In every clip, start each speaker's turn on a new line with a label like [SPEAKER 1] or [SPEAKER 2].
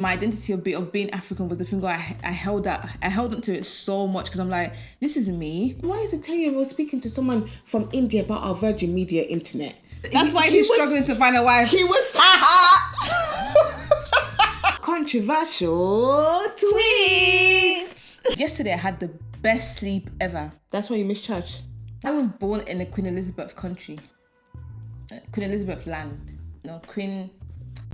[SPEAKER 1] my identity of being African was the thing where I held on to it so much because I'm like, this is me.
[SPEAKER 2] Why is a 10-year-old speaking to someone from India about our Virgin Media internet?
[SPEAKER 1] That's why he's struggling to find a wife.
[SPEAKER 2] He was controversial tweets.
[SPEAKER 1] Yesterday I had the best sleep ever.
[SPEAKER 2] That's why you missed church.
[SPEAKER 1] I was born in the Queen Elizabeth country. Queen Elizabeth land. No, Queen...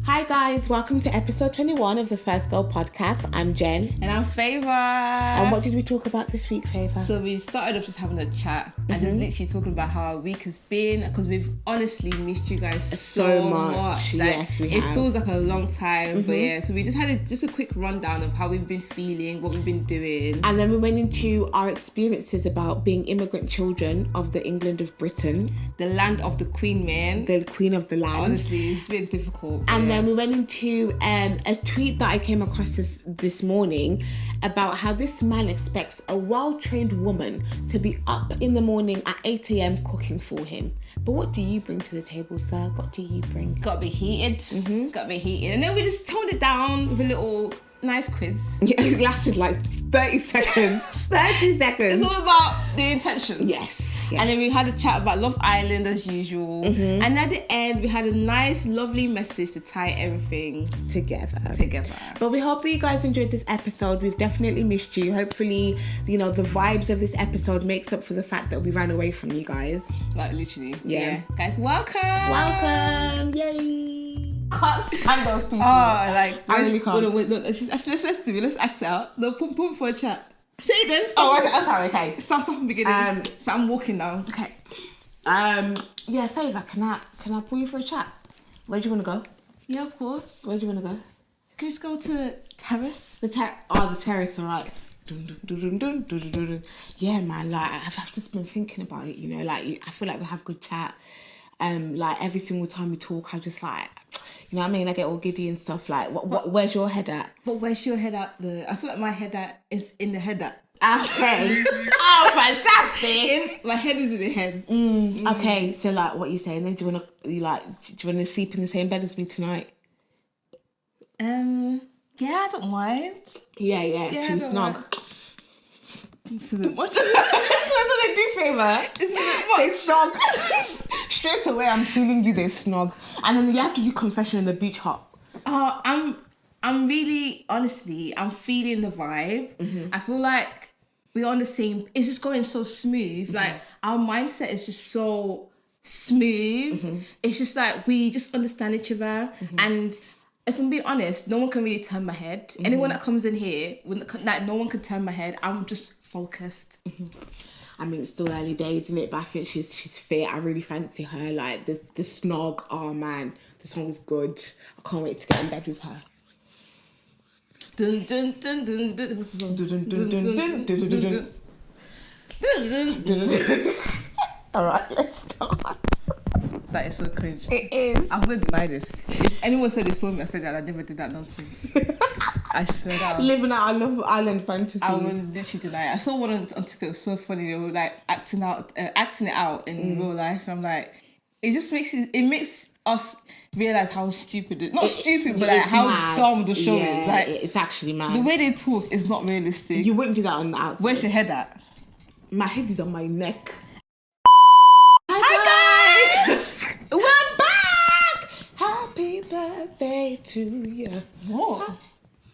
[SPEAKER 2] Hi guys, welcome to episode 21 of the First Girl podcast. I'm Jen.
[SPEAKER 1] And I'm Favour.
[SPEAKER 2] And what did we talk about this week, Favour?
[SPEAKER 1] So we started off just having a chat and just literally talking about how our week has been, because we've honestly missed you guys so much. Like,
[SPEAKER 2] yes, we have.
[SPEAKER 1] It feels like a long time, but yeah. So we just had a quick rundown of how we've been feeling, what we've been doing.
[SPEAKER 2] And then we went into our experiences about being immigrant children of the England of Britain.
[SPEAKER 1] The land of the Queen, man.
[SPEAKER 2] The Queen of the land.
[SPEAKER 1] Honestly, it's been difficult.
[SPEAKER 2] And then we went into a tweet that I came across this morning about how this man expects a well-trained woman to be up in the morning at 8 a.m. cooking for him. But what do you bring to the table, sir? What do you bring?
[SPEAKER 1] Gotta be heated. Gotta be heated. And then we just toned it down with a little nice quiz.
[SPEAKER 2] Yeah, it lasted like 30 seconds. 30 seconds.
[SPEAKER 1] It's all about the intentions.
[SPEAKER 2] Yes.
[SPEAKER 1] And then we had a chat about Love Island as usual. And at the end, we had a nice, lovely message to tie everything
[SPEAKER 2] together.
[SPEAKER 1] But
[SPEAKER 2] we hope that you guys enjoyed this episode. We've definitely missed you. Hopefully, the vibes of this episode makes up for the fact that we ran away from you guys.
[SPEAKER 1] Like, literally.
[SPEAKER 2] Yeah.
[SPEAKER 1] Guys, welcome.
[SPEAKER 2] Yay. Can't stand those people.
[SPEAKER 1] Oh, like,
[SPEAKER 2] I really can't.
[SPEAKER 1] Wait, no, actually, let's do it. Let's act it out. No, put for a chat. Say it then.
[SPEAKER 2] Okay.
[SPEAKER 1] Start from the beginning. So I'm walking now.
[SPEAKER 2] Okay. Yeah, Favour, can I pull you for a chat? Where do you want to go?
[SPEAKER 1] Yeah, of course.
[SPEAKER 2] Where do you want to go?
[SPEAKER 1] Can you just go to terrace?
[SPEAKER 2] The terrace, all right. Yeah, man, like, I've just been thinking about it, like, I feel like we have good chat. Like, every single time we talk, I just, like, you know what I mean? I get all giddy and stuff. Like, where's your head at?
[SPEAKER 1] But where's your head at? I feel like my head at is in the head at.
[SPEAKER 2] Okay. Oh, fantastic.
[SPEAKER 1] My head is in the head.
[SPEAKER 2] Okay, so, like, what you saying then? Do you want to sleep in the same bed as me tonight?
[SPEAKER 1] Yeah, I don't mind.
[SPEAKER 2] Yeah, should we snog?
[SPEAKER 1] Mind. It's a bit much.
[SPEAKER 2] That's what they do, Favour.
[SPEAKER 1] It's a bit much.
[SPEAKER 2] They snog. Straight away, I'm feeling you, they snog. And then you have to do confession in the beach hut.
[SPEAKER 1] I'm really, honestly, I'm feeling the vibe. I feel like we're on the same, it's just going so smooth. Like, our mindset is just so smooth. It's just like, we just understand each other. And if I'm being honest, no one can really turn my head. Anyone that comes in here, no one can turn my head. I'm just focused.
[SPEAKER 2] I mean, it's still early days, isn't it? But I think she's fit. I really fancy her. Like, the snog, oh man, the song is good. I can't wait to get in bed with her.
[SPEAKER 1] Dun, dun, dun, dun, dun. What's the song? Dun, dun, dun, dun, dun, dun, dun.
[SPEAKER 2] All right, let's start.
[SPEAKER 1] That is so cringe.
[SPEAKER 2] It is.
[SPEAKER 1] I'm going to deny this. If anyone said they saw me, I said that I never did that nonsense. I swear that.
[SPEAKER 2] Living out our Love Island fantasies.
[SPEAKER 1] I was literally denying. I saw one on TikTok. It was so funny. They were like acting it out in real life. And I'm like, it just makes us realize how stupid but like how
[SPEAKER 2] mad.
[SPEAKER 1] Dumb the show is. Like,
[SPEAKER 2] it's actually mad.
[SPEAKER 1] The way they talk is not realistic.
[SPEAKER 2] You wouldn't do that on the outside.
[SPEAKER 1] Where's your head at?
[SPEAKER 2] My head is on my neck.
[SPEAKER 1] Hi guys!
[SPEAKER 2] We're back! Happy birthday to you.
[SPEAKER 1] What?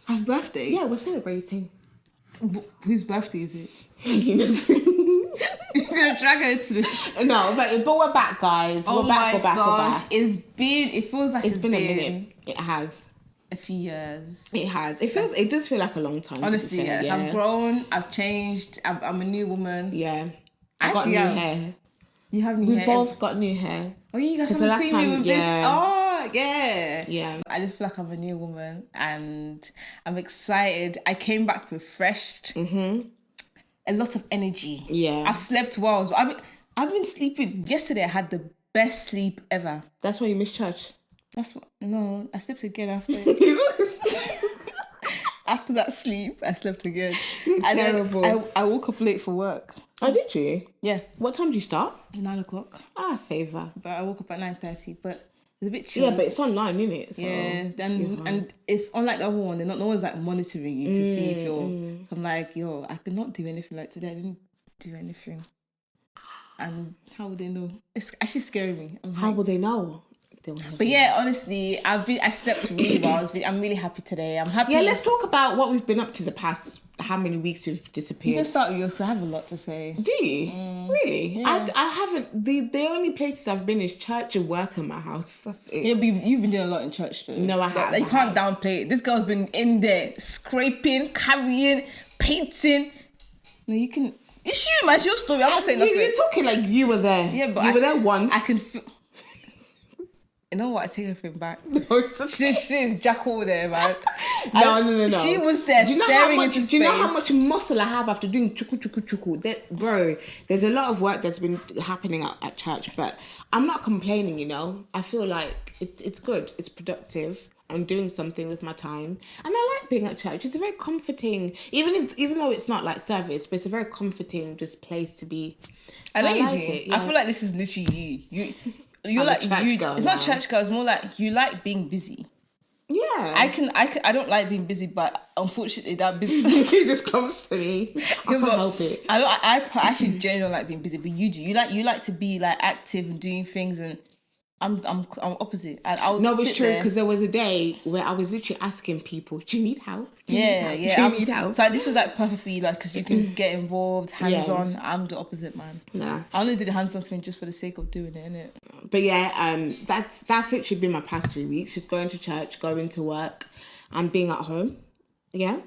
[SPEAKER 1] Happy birthday?
[SPEAKER 2] Yeah, we're celebrating.
[SPEAKER 1] Whose birthday is it?
[SPEAKER 2] Venus.
[SPEAKER 1] You're gonna drag her into this.
[SPEAKER 2] No, but we're back, guys. We're back.
[SPEAKER 1] It feels like it's been
[SPEAKER 2] a minute. It has.
[SPEAKER 1] A few years.
[SPEAKER 2] It has. It does feel like a long time.
[SPEAKER 1] Honestly, yeah. I've grown. I've changed. I'm a new woman.
[SPEAKER 2] Yeah. I got new hair.
[SPEAKER 1] You have new hair.
[SPEAKER 2] We both got new hair.
[SPEAKER 1] Oh, you guys haven't seen me with this. Oh, yeah.
[SPEAKER 2] Yeah.
[SPEAKER 1] I just feel like I'm a new woman and I'm excited. I came back refreshed. A lot of energy.
[SPEAKER 2] Yeah.
[SPEAKER 1] I've slept well. I've been sleeping. Yesterday I had the best sleep ever.
[SPEAKER 2] That's why you missed church.
[SPEAKER 1] No, I slept again after. After that sleep, I slept again.
[SPEAKER 2] Terrible.
[SPEAKER 1] I woke up late for work.
[SPEAKER 2] Oh, did you?
[SPEAKER 1] Yeah.
[SPEAKER 2] What time did you start?
[SPEAKER 1] 9 o'clock.
[SPEAKER 2] Favour.
[SPEAKER 1] But I woke up at 9:30. But It's a bit chilled.
[SPEAKER 2] Yeah, but it's online, isn't it? So
[SPEAKER 1] and it's unlike the other one. No one's like monitoring you to see if you're. I'm like, yo, I could not do anything like today. I didn't do anything. And how would they know? It's actually scaring me.
[SPEAKER 2] How will they know?
[SPEAKER 1] But yeah, honestly, I slept really well. I'm really happy today. I'm happy.
[SPEAKER 2] Yeah, let's talk about what we've been up to the past. How many weeks we've disappeared?
[SPEAKER 1] You can start with yours because I have a lot to say.
[SPEAKER 2] Do you? Really?
[SPEAKER 1] Yeah.
[SPEAKER 2] I haven't. The only places I've been is church and work and my house. That's it.
[SPEAKER 1] Yeah, but you've been doing a lot in church though.
[SPEAKER 2] No, I haven't.
[SPEAKER 1] You can't downplay it. This girl's been in there scraping, carrying, painting. No, you can. It's you, man. It's your story. I'm not saying nothing.
[SPEAKER 2] You're talking like you were there.
[SPEAKER 1] Yeah, but
[SPEAKER 2] you were there once.
[SPEAKER 1] I can feel. You know what? I take everything back. She didn't jack over there, man.
[SPEAKER 2] No.
[SPEAKER 1] She was there staring into space.
[SPEAKER 2] Do you know how much muscle I have after doing chuku? Bro, there's a lot of work that's been happening at church, but I'm not complaining, you know. I feel like it's good. It's productive. I'm doing something with my time. And I like being at church. It's a very comforting, even though it's not like service, but it's a very comforting just place to be. So
[SPEAKER 1] I know you
[SPEAKER 2] like
[SPEAKER 1] do.
[SPEAKER 2] it, yeah.
[SPEAKER 1] I feel like this is literally you. You're
[SPEAKER 2] I'm
[SPEAKER 1] like
[SPEAKER 2] a church girl
[SPEAKER 1] it's
[SPEAKER 2] now.
[SPEAKER 1] not church girl. It's more like you like being busy.
[SPEAKER 2] Yeah.
[SPEAKER 1] I don't like being busy, but unfortunately that busy
[SPEAKER 2] It just comes to me. I can't help it.
[SPEAKER 1] I actually genuinely don't like being busy, but you do. You like to be like active and doing things, and I'm opposite. And I'll
[SPEAKER 2] No, it's
[SPEAKER 1] sit
[SPEAKER 2] true,
[SPEAKER 1] there.
[SPEAKER 2] because there was a day where I was literally asking people, do you need help? Do you
[SPEAKER 1] Yeah.
[SPEAKER 2] need help? Do you need help?
[SPEAKER 1] So this is like perfect for you, like, because you can get involved, hands on. I'm the opposite, man.
[SPEAKER 2] Nah.
[SPEAKER 1] I only did the hands on thing just for the sake of doing it, innit?
[SPEAKER 2] But yeah, that's literally been my past 3 weeks. Just going to church, going to work, and being at home. Yeah.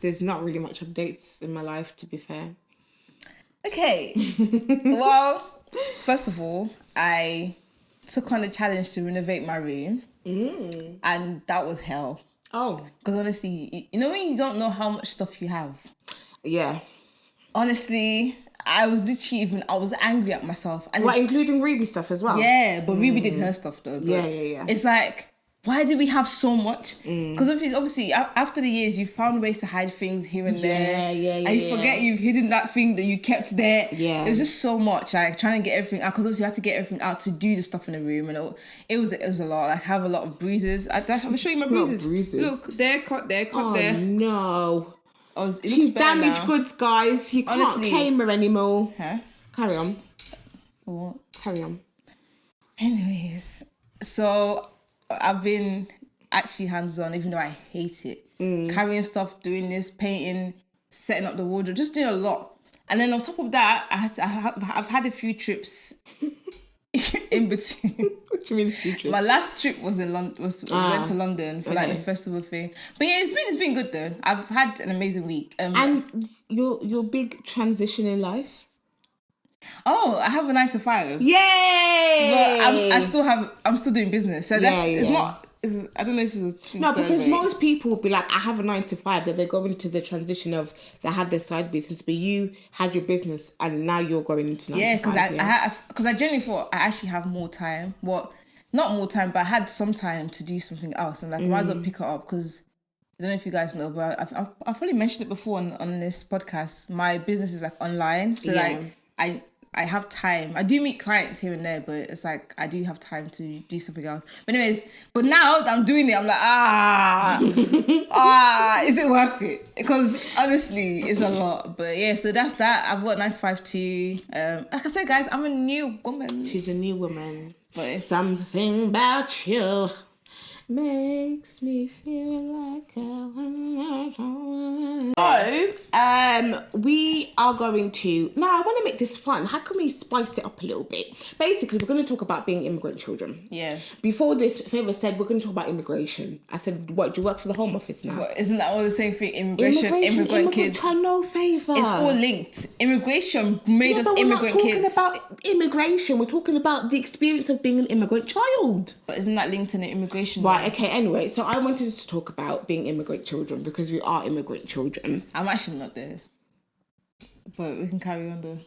[SPEAKER 2] There's not really much updates in my life, to be fair.
[SPEAKER 1] Okay. Well, first of all, I took on the challenge to renovate my room. And that was hell.
[SPEAKER 2] Oh.
[SPEAKER 1] Because honestly, you know when you don't know how much stuff you have?
[SPEAKER 2] Yeah.
[SPEAKER 1] Honestly, I was angry at myself. And
[SPEAKER 2] including Ruby stuff as well?
[SPEAKER 1] Yeah, but Ruby did her stuff though.
[SPEAKER 2] Yeah.
[SPEAKER 1] It's like, why did we have so much? Because obviously, after the years, you found ways to hide things here and there.
[SPEAKER 2] Yeah.
[SPEAKER 1] And you forget you've hidden that thing that you kept there.
[SPEAKER 2] Yeah.
[SPEAKER 1] It was just so much, like, trying to get everything out. Because obviously, you had to get everything out to do the stuff in the room. And it was a lot. Like, I have a lot of bruises. I'm show you my bruises. Look, there, cut there.
[SPEAKER 2] Oh, no.
[SPEAKER 1] She's
[SPEAKER 2] damaged goods, guys. You can't tame her anymore.
[SPEAKER 1] Huh?
[SPEAKER 2] Carry on.
[SPEAKER 1] What?
[SPEAKER 2] Carry on.
[SPEAKER 1] Anyways, so I've been actually hands-on, even though I hate it. Carrying stuff, doing this, painting, setting up the wardrobe, just doing a lot. And then on top of that, I've had a few trips in between.
[SPEAKER 2] What do you mean few trips?
[SPEAKER 1] My last trip was in London. We went to London for like the festival thing. But yeah, it's been good though. I've had an amazing week.
[SPEAKER 2] And your big transition in life?
[SPEAKER 1] Oh, I have a 9 to 5.
[SPEAKER 2] Yay!
[SPEAKER 1] But I'm still doing business. So it's not. I don't know if it's a
[SPEAKER 2] no, because most people will be like, I have a 9 to 5, that they're going into the transition of they have their side business, but you had your business and now you're going into 9 to 5.
[SPEAKER 1] Because I genuinely thought I actually have more time. Well, not more time, but I had some time to do something else, and like I might as well pick it up. Because I don't know if you guys know, but I've probably mentioned it before on this podcast. My business is like online, so like I have time. I do meet clients here and there, but it's like I do have time to do something else. But anyways, now that I'm doing it, I'm like, is it worth it? Because honestly, it's a lot. But yeah, so that's that. I've got 9 to 5 too. Like I said, guys, I'm a new woman.
[SPEAKER 2] She's a new woman.
[SPEAKER 1] But
[SPEAKER 2] something about you makes me feel like So, we are going to... Now, I want to make this fun. How can we spice it up a little bit? Basically, we're going to talk about being immigrant children.
[SPEAKER 1] Yeah.
[SPEAKER 2] Before this, Favour said, we're going to talk about immigration. I said, what, do you work for the Home Office now?
[SPEAKER 1] What, isn't that all the same thing? Immigrant kids.
[SPEAKER 2] No, Favour.
[SPEAKER 1] It's all linked. Immigration made us immigrant kids.
[SPEAKER 2] We're not talking about immigration. We're talking about the experience of being an immigrant child.
[SPEAKER 1] But isn't that linked to the immigration?
[SPEAKER 2] Right, okay, anyway. So I wanted to talk about being immigrant children because we are immigrant children.
[SPEAKER 1] I'm actually not there. But we can carry on though.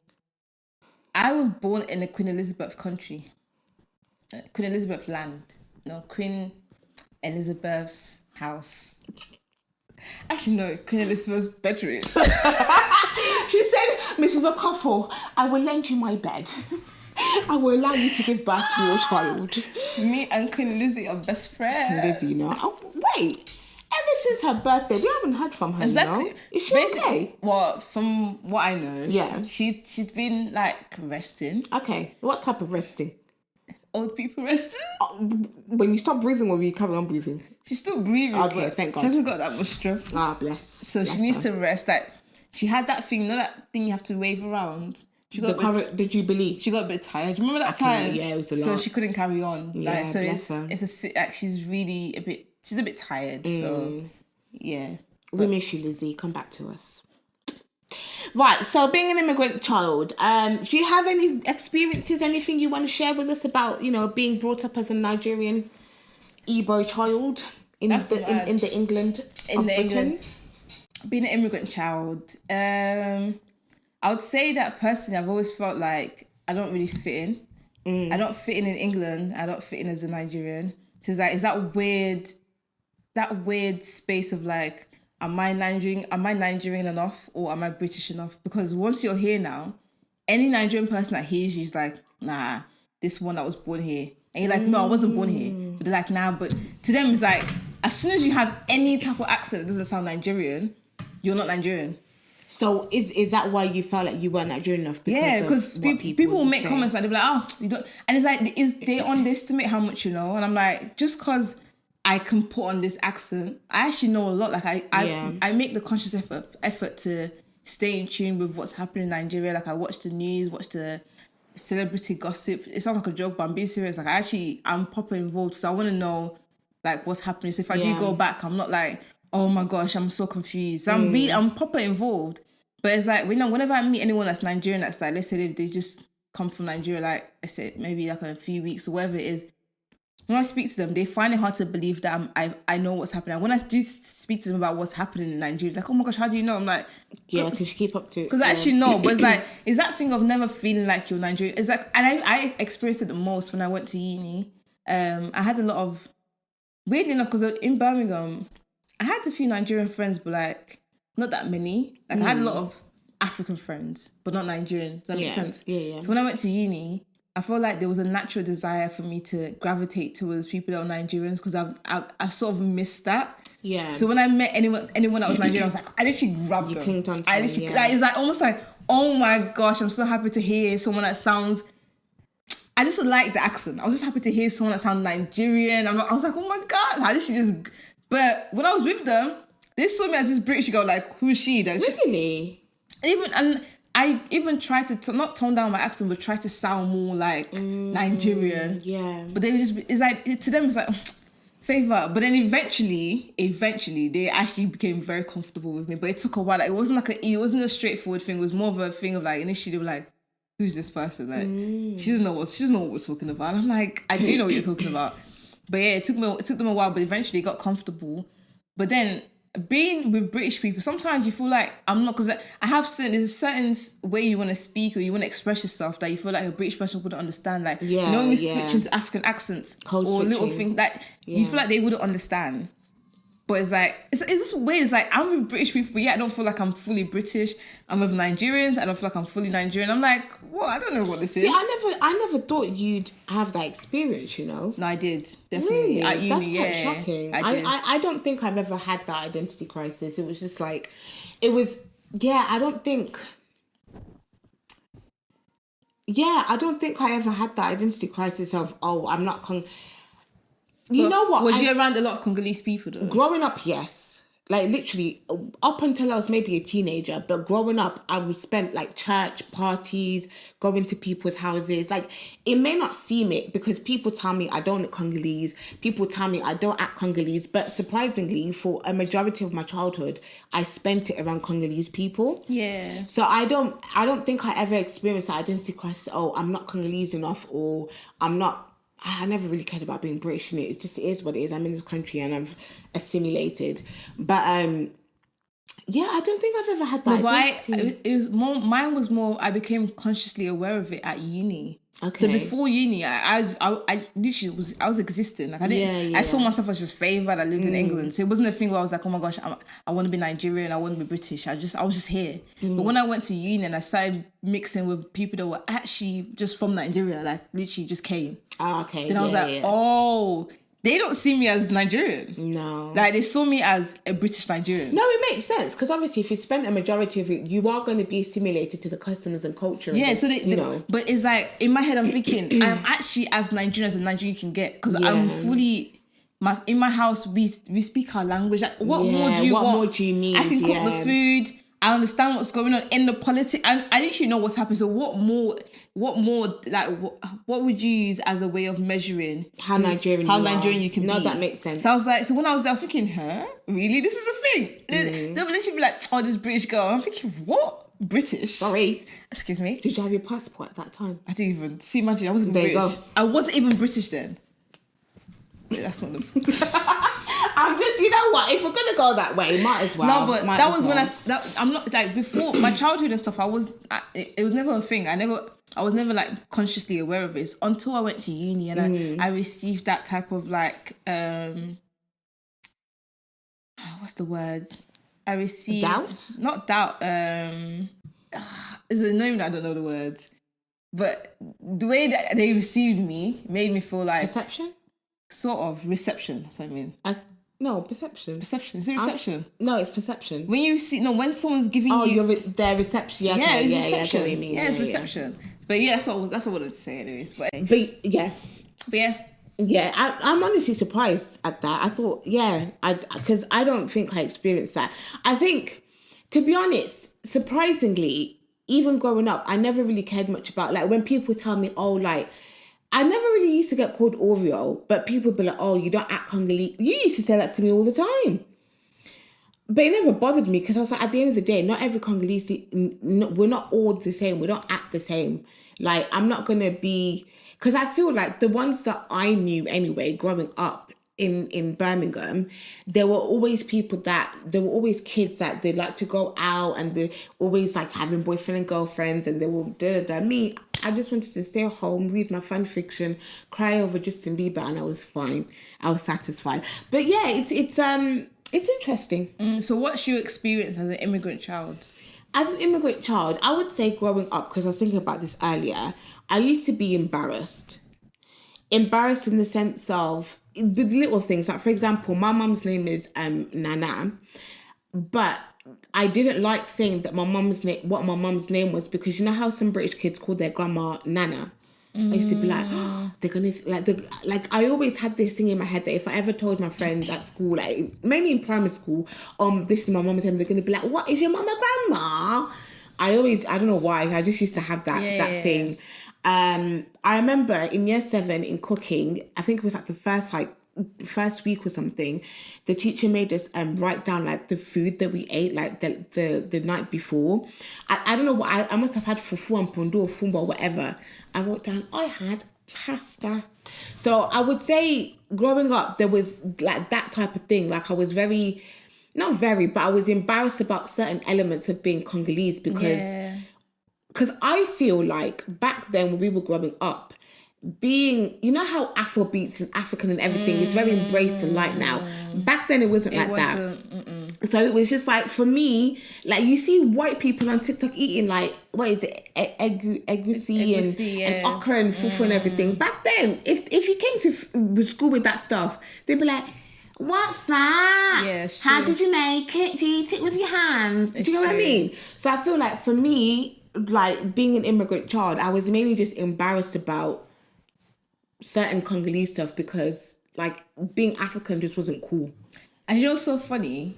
[SPEAKER 1] I was born in the Queen Elizabeth country. Queen Elizabeth land. No, Queen Elizabeth's house. Actually, no, Queen Elizabeth's bedroom.
[SPEAKER 2] She said, Mrs. Okoffo, I will lend you my bed. I will allow you to give birth to your child.
[SPEAKER 1] Me and Queen Lizzie are best friends.
[SPEAKER 2] Lizzie, no. Oh, wait. Ever since her birthday, we haven't heard from her. Exactly. You know? Is she okay?
[SPEAKER 1] Well, from what I know,
[SPEAKER 2] yeah,
[SPEAKER 1] she's been like resting.
[SPEAKER 2] Okay. What type of resting?
[SPEAKER 1] Old people resting.
[SPEAKER 2] When you stop breathing, or you carry on breathing?
[SPEAKER 1] She's still breathing.
[SPEAKER 2] Okay, thank God.
[SPEAKER 1] She hasn't got that much strength.
[SPEAKER 2] Bless.
[SPEAKER 1] So she needs to rest. Like she had that thing, you know that thing you have to wave around. She got
[SPEAKER 2] the Jubilee.
[SPEAKER 1] She got a bit tired. Do you remember that time?
[SPEAKER 2] Yeah, it was a lot.
[SPEAKER 1] So she couldn't carry on.
[SPEAKER 2] Yeah,
[SPEAKER 1] like, so
[SPEAKER 2] bless her.
[SPEAKER 1] she's really a bit. She's a bit tired. So yeah.
[SPEAKER 2] We miss you, Lizzie. Come back to us. Right, so being an immigrant child, do you have any experiences, anything you want to share with us about, you know, being brought up as a Nigerian Igbo child in the England of Britain?
[SPEAKER 1] Being an immigrant child, I would say that personally, I've always felt like I don't really fit in. I don't fit in England. I don't fit in as a Nigerian. So it's that weird space of like, am I Nigerian enough or am I British enough? Because once you're here now, any Nigerian person that hears you is like, nah, this one that was born here. And you're like, no, I wasn't born here. But they're like, nah, but to them it's like, as soon as you have any type of accent that doesn't sound Nigerian, you're not Nigerian.
[SPEAKER 2] So is that why you felt like you weren't Nigerian enough?
[SPEAKER 1] Because people will make comments like, they'll be like, oh, you don't. And it's like, they underestimate how much you know. And I'm like, just because I can put on this accent, I actually know a lot. Like I make the conscious effort to stay in tune with what's happening in Nigeria. Like I watch the news, watch the celebrity gossip. It sounds like a joke, but I'm being serious. Like I'm proper involved, so I want to know like what's happening. So if I do go back, I'm not like, oh my gosh, I'm so confused. So I'm proper involved. But it's like, whenever I meet anyone that's Nigerian, that's like, let's say they just come from Nigeria, like I said, maybe like a few weeks or whatever it is. When I speak to them, they find it hard to believe that I know what's happening. When I do speak to them about what's happening in Nigeria, like, oh my gosh, how do you know? I'm like,
[SPEAKER 2] yeah, because you keep up to it.
[SPEAKER 1] Because I actually know, but it's like, it's that thing of never feeling like you're Nigerian. It's like, and I experienced it the most when I went to uni. I had a lot of, weirdly enough, because in Birmingham, I had a few Nigerian friends, but like, not that many. Like I had a lot of African friends, but not Nigerian. Does that make sense?
[SPEAKER 2] Yeah.
[SPEAKER 1] So when I went to uni, I felt like there was a natural desire for me to gravitate towards people that were Nigerians because I sort of missed that.
[SPEAKER 2] Yeah.
[SPEAKER 1] So when I met anyone that was Nigerian, I was like, I literally grabbed them.
[SPEAKER 2] Clinged onto
[SPEAKER 1] like, it's like almost like, oh my gosh, I'm so happy to hear someone that sounds. I just like the accent. I was just happy to hear someone that sounds Nigerian. I was like, oh my god, how did she just? But when I was with them, they saw me as this British girl. Like, who is she? Like,
[SPEAKER 2] really?
[SPEAKER 1] I even tried to not tone down my accent, but try to sound more like Nigerian.
[SPEAKER 2] Yeah.
[SPEAKER 1] But they would just, it's like, to them, it's like, favour. But then eventually, they actually became very comfortable with me. But it took a while. Like, it wasn't a straightforward thing. It was more of a thing of like, initially they were like, who's this person? Like, she doesn't know what we're talking about. And I'm like, I do know what you're talking about. But yeah, it took them a while, but eventually they got comfortable. But then, being with British people, sometimes you feel like I'm not, because there's a certain way you want to speak or you want to express yourself that you feel like a British person wouldn't understand. Like, when we switch into African accents or little things that you feel like they wouldn't understand. But it's like, it's just weird. It's like, I'm with British people, but I don't feel like I'm fully British. I'm with Nigerians, I don't feel like I'm fully Nigerian. I'm like, what? I don't know what this is.
[SPEAKER 2] I never thought you'd have that experience, you know?
[SPEAKER 1] No, I did. Definitely.
[SPEAKER 2] Really?
[SPEAKER 1] At uni,
[SPEAKER 2] that's quite shocking. I don't think I've ever had that identity crisis. It was just like, I don't think I ever had that identity crisis of, oh, I'm not You know what?
[SPEAKER 1] Was you around a lot of Congolese people though?
[SPEAKER 2] Growing up, yes. Like literally up until I was maybe a teenager. But growing up, I would spend like church parties, going to people's houses. Like it may not seem it because people tell me I don't look Congolese. People tell me I don't act Congolese. But surprisingly, for a majority of my childhood, I spent it around Congolese people.
[SPEAKER 1] Yeah.
[SPEAKER 2] So I don't think I ever experienced that identity crisis. Oh, I'm not Congolese enough, or I never really cared about being British, and it is what it is. I'm in this country and I've assimilated. But I don't think I've ever had that.
[SPEAKER 1] Mine was more, I became consciously aware of it at uni.
[SPEAKER 2] Okay.
[SPEAKER 1] So before uni, I literally was existing. Like I didn't. I saw myself as just favoured. I lived in England, so it wasn't a thing where I was like, oh my gosh, I want to be Nigerian. I want to be British. I was just here. But when I went to uni and I started mixing with people that were actually just from Nigeria, like literally just came.
[SPEAKER 2] Oh, okay.
[SPEAKER 1] Then I was like, oh. They don't see me as Nigerian.
[SPEAKER 2] No.
[SPEAKER 1] Like, they saw me as a British Nigerian.
[SPEAKER 2] No, it makes sense. Because obviously, if you spend a majority of it, you are going to be assimilated to the customs and culture.
[SPEAKER 1] Yeah, so but it's like, in my head, I'm thinking, I'm actually as Nigerian as a Nigerian can get. Because I'm fully... in my house, we speak our language. Like, what more do you want?
[SPEAKER 2] What more do you need?
[SPEAKER 1] I can cook the food. I understand what's going on in the politics. And I literally know what's happening. So what more, like, what would you use as a way of measuring
[SPEAKER 2] how Nigerian
[SPEAKER 1] you can be?
[SPEAKER 2] No, that makes sense.
[SPEAKER 1] So I was like, so when I was there, I was thinking, really? This is a thing? They'll literally be like, oh, this British girl. I'm thinking, what? British?
[SPEAKER 2] Sorry.
[SPEAKER 1] Excuse me?
[SPEAKER 2] Did you have your passport at that time?
[SPEAKER 1] I didn't even, imagine, I wasn't
[SPEAKER 2] there
[SPEAKER 1] British. I wasn't even British then. Yeah, that's not the...
[SPEAKER 2] I'm just, you know what? If we're gonna go that way, might as well.
[SPEAKER 1] No, but that was when I'm not like before my childhood and stuff. It was never a thing. I was never like consciously aware of this until I went to uni and I received that type of like what's the word? I received not doubt. It's annoying that I don't know the word, but the way that they received me made me feel like
[SPEAKER 2] perception.
[SPEAKER 1] Sort of reception. That's what I mean.
[SPEAKER 2] No, perception.
[SPEAKER 1] Perception. Is it reception?
[SPEAKER 2] No, it's perception.
[SPEAKER 1] When you see, when someone's giving you...
[SPEAKER 2] Oh, their reception. Yeah, okay,
[SPEAKER 1] it's reception.
[SPEAKER 2] I get what you mean.
[SPEAKER 1] It's reception. Yeah. But yeah, that's what I wanted to say anyways. But
[SPEAKER 2] yeah. Yeah, I'm honestly surprised at that. I thought, because I don't think I experienced that. I think, to be honest, surprisingly, even growing up, I never really cared much about, like, when people tell me, oh, like, I never really used to get called Oreo, but people would be like, oh, you don't act Congolese. You used to say that to me all the time. But it never bothered me because I was like, at the end of the day, not every Congolese, we're not all the same. We don't act the same. Like, I'm not going to be... Because I feel like the ones that I knew anyway, growing up in Birmingham, there were always always kids that they like to go out and they're always like having boyfriend and girlfriends and they will da-da-da. Me, I just wanted to stay home, read my fan fiction, cry over Justin Bieber, and I was fine. I was satisfied. But yeah, it's interesting.
[SPEAKER 1] So what's your experience as an immigrant child?
[SPEAKER 2] As an immigrant child, I would say growing up, because I was thinking about this earlier, I used to be embarrassed. Embarrassed in the sense of, with little things. Like, for example, my mum's name is Nana, but I didn't like saying that what my mum's name was, because you know how some British kids call their grandma Nana? I used to be like, oh, they're gonna like I always had this thing in my head that if I ever told my friends at school, like mainly in primary school, this is my mum's name, they're gonna be like, what, is your mum a grandma? I don't know why, I just used to have that thing. I remember in year 7 in cooking, I think it was like the first week or something, the teacher made us write down like the food that we ate like the night before. I don't know what I must have had fufu and pondo or fumba or whatever. I wrote down I had pasta. So I would say growing up there was like that type of thing. Like I was but I was embarrassed about certain elements of being Congolese because I feel like back then when we were growing up, being, you know how Afrobeats and African and everything is very embraced and liked now. Back then it wasn't like that. So it was just like, for me, like you see white people on TikTok eating like, what is it, egusi and okra and fufu and everything. Back then, if you came to school with that stuff, they'd be like, what's that?
[SPEAKER 1] Yeah,
[SPEAKER 2] how did you make it? Do you eat it with your hands? Do you know what I mean? So I feel like for me, like being an immigrant child, I was mainly just embarrassed about certain Congolese stuff because like being African just wasn't cool.
[SPEAKER 1] And you know what's so funny?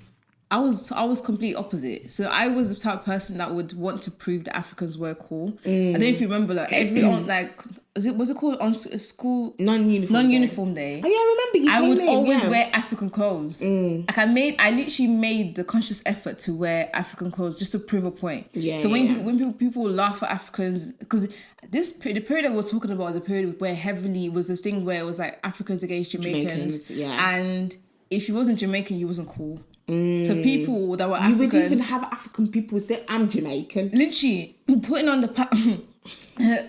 [SPEAKER 1] I was completely opposite. So I was the type of person that would want to prove that Africans were cool. I don't know if you remember, like everyone, like was it called on school non-uniform day?
[SPEAKER 2] Oh yeah, I remember you.
[SPEAKER 1] I would always wear African clothes. Like I literally made the conscious effort to wear African clothes just to prove a point. Yeah. So when people laugh at Africans, because the period that we're talking about is a period where heavily was the thing where it was like Africans against Jamaicans. And if you wasn't Jamaican, you wasn't cool. So people that were Africans,
[SPEAKER 2] you would even have African people say, I'm Jamaican.
[SPEAKER 1] Literally putting on the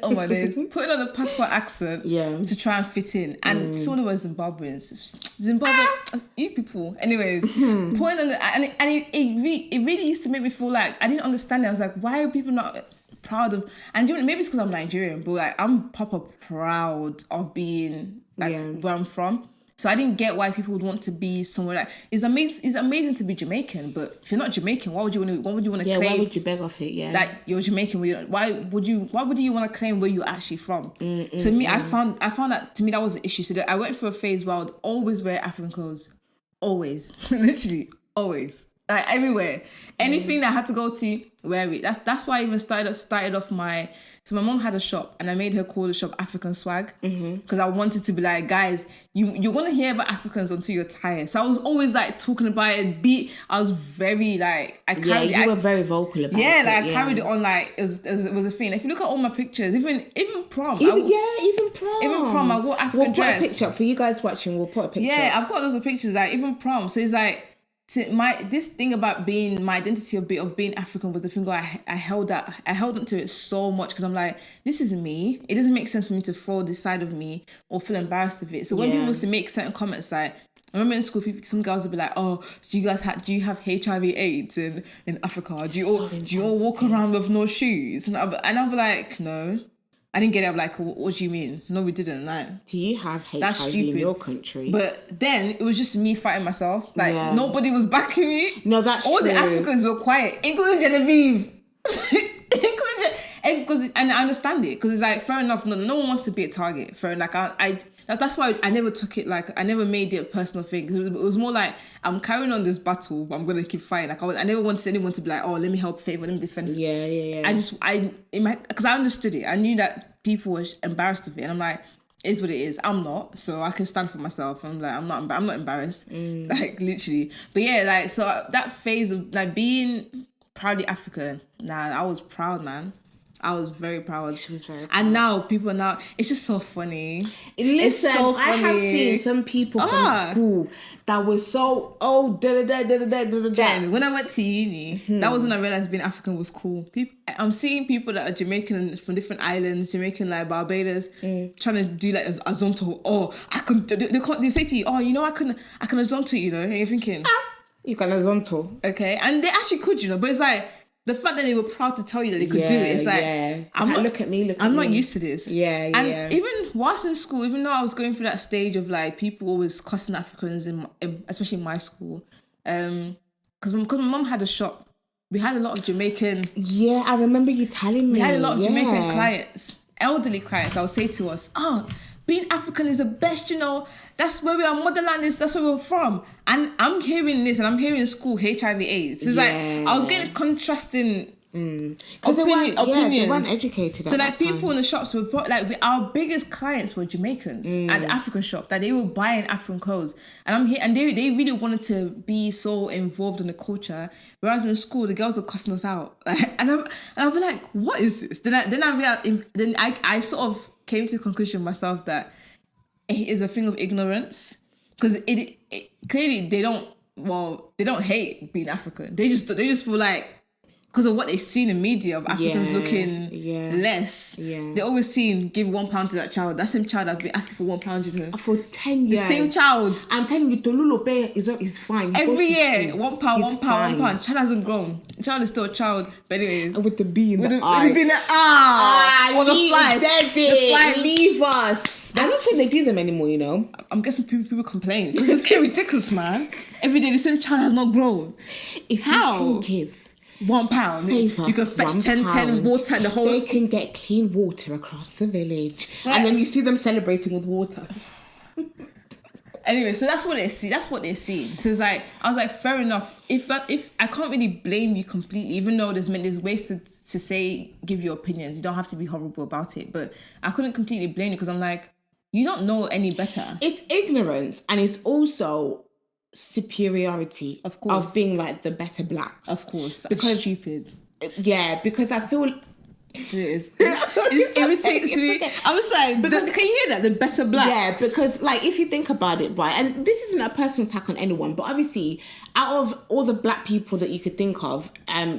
[SPEAKER 1] Oh my days. Putting on a passport accent to try and fit in. And some of them were Zimbabweans. Zimbabwe, you people. Anyways, putting on it really used to make me feel like I didn't understand it. I was like, why are people not proud of, and maybe it's because I'm Nigerian, but like I'm proper proud of being like where I'm from. So I didn't get why people would want to be somewhere like it's amazing to be Jamaican, but if you're not Jamaican, why would you want to claim?
[SPEAKER 2] Why would you beg off it? Yeah,
[SPEAKER 1] that you're Jamaican. Why would you want to claim where you're actually from? To me, I found that to me that was an issue. So I went through a phase where I would always wear African clothes, always, literally always, like everywhere. Anything that I had to go to, wear it. That's why I even started off my. So my mom had a shop, and I made her call the shop African Swag because I wanted to be like, guys, you're gonna hear about Africans until you're tired. So I was always like talking about it. I was very like
[SPEAKER 2] you were very vocal about it.
[SPEAKER 1] I carried it on like it was a thing. If you look at all my pictures, even prom,
[SPEAKER 2] even
[SPEAKER 1] prom, I wore African dress.
[SPEAKER 2] We'll put a picture for you guys watching. We'll put a picture.
[SPEAKER 1] Yeah, I've got those pictures. Like even prom. So it's like. This thing about being my identity of being African was the thing I held onto it so much because I'm like, this is me. It doesn't make sense for me to throw this side of me or feel embarrassed of it. So when people used to make certain comments like, I remember in school, some girls would be like, "Oh, do you have HIV/AIDS in Africa? Do you all walk around with no shoes?" And I'd be like, "No." I didn't get it. I'm like, what do you mean? No, we didn't. Like,
[SPEAKER 2] do you have HIV in your country?
[SPEAKER 1] But then it was just me fighting myself. Like, nobody was backing me.
[SPEAKER 2] No, that's
[SPEAKER 1] all
[SPEAKER 2] true.
[SPEAKER 1] The Africans were quiet, including Genevieve. And I understand it because it's like, fair enough. No one wants to be a target. Fair enough. Like, that's why I never took it like I never made it a personal thing. It was more like I'm carrying on this battle, but I'm gonna keep fighting. Like I never wanted anyone to be like, oh, let me help Favor, let me defend.
[SPEAKER 2] Yeah.
[SPEAKER 1] Because I understood it. I knew that people were embarrassed of it, and I'm like, it's what it is. I'm not, so I can stand for myself. I'm like, I'm not embarrassed, like literally. But yeah, like so that phase of like being proudly African. I was proud, man. I was very proud.
[SPEAKER 2] She was very proud.
[SPEAKER 1] And now it's just so funny.
[SPEAKER 2] Listen, I have seen some people from school that were so,
[SPEAKER 1] Jen, when I went to uni, that was when I realized being African was cool. I'm seeing people that are Jamaican from different islands, Jamaican like Barbados, trying to do like a zonto. Oh, I can. They say to you, oh, you know, I can zonto. You know, and you're thinking,
[SPEAKER 2] you can zonto.
[SPEAKER 1] Okay, and they actually could, you know, but it's like. The fact that they were proud to tell you that they could do it, it's like,
[SPEAKER 2] look at me.
[SPEAKER 1] I'm not used to this.
[SPEAKER 2] And
[SPEAKER 1] even whilst in school, even though I was going through that stage of like people always cussing Africans, especially in my school, because my mum had a shop, we had a lot of Jamaican.
[SPEAKER 2] Yeah, I remember you telling me.
[SPEAKER 1] We had a lot of Jamaican clients, elderly clients. I would say to us, being African is the best, you know. That's where our motherland is. That's where we're from. And I'm hearing this, and I'm hearing in school HIV/AIDS. It's like I was getting contrasting opinions.
[SPEAKER 2] They weren't educated.
[SPEAKER 1] So like people in the shops were our biggest clients were Jamaicans at the African shop. That they were buying African clothes, and I'm here, and they really wanted to be so involved in the culture. Whereas in school, the girls were cussing us out, and I'll be like, what is this? Then I sort of came to the conclusion myself that it is a thing of ignorance because it clearly they don't hate being African. They just feel like because of what they've seen in media of Africans looking less. They always seen give £1 to that child. That same child I've been asking for £1, you know,
[SPEAKER 2] for 10 years.
[SPEAKER 1] The same child.
[SPEAKER 2] I'm telling you, Tolulupe is fine.
[SPEAKER 1] Every year, £1. Child hasn't grown. The child is still a child. But anyways,
[SPEAKER 2] with the B in the eye.
[SPEAKER 1] With the B in the or the flies.
[SPEAKER 2] The flies. Leave us. I don't think they do them anymore, you know.
[SPEAKER 1] I'm guessing people complain because it's getting ridiculous, man. Every day the same child has not grown.
[SPEAKER 2] How? You can give
[SPEAKER 1] £1.
[SPEAKER 2] Favor,
[SPEAKER 1] you can fetch 10 water in the whole.
[SPEAKER 2] They can get clean water across the village, and then you see them celebrating with water.
[SPEAKER 1] Anyway, so that's what they see. That's what they're seeing. So it's like I was like, fair enough. If I can't really blame you completely, even though there's ways to say give your opinions. You don't have to be horrible about it. But I couldn't completely blame you because I'm like, you don't know any better.
[SPEAKER 2] It's ignorance, and it's also superiority,
[SPEAKER 1] of course,
[SPEAKER 2] of being like the better blacks,
[SPEAKER 1] of course,
[SPEAKER 2] because
[SPEAKER 1] stupid.
[SPEAKER 2] Yeah, because I feel
[SPEAKER 1] it is. It just irritates me. Okay. I was like, can you hear that? The better blacks.
[SPEAKER 2] Yeah, because like if you think about it, right, and this isn't a personal attack on anyone, but obviously, out of all the black people that you could think of,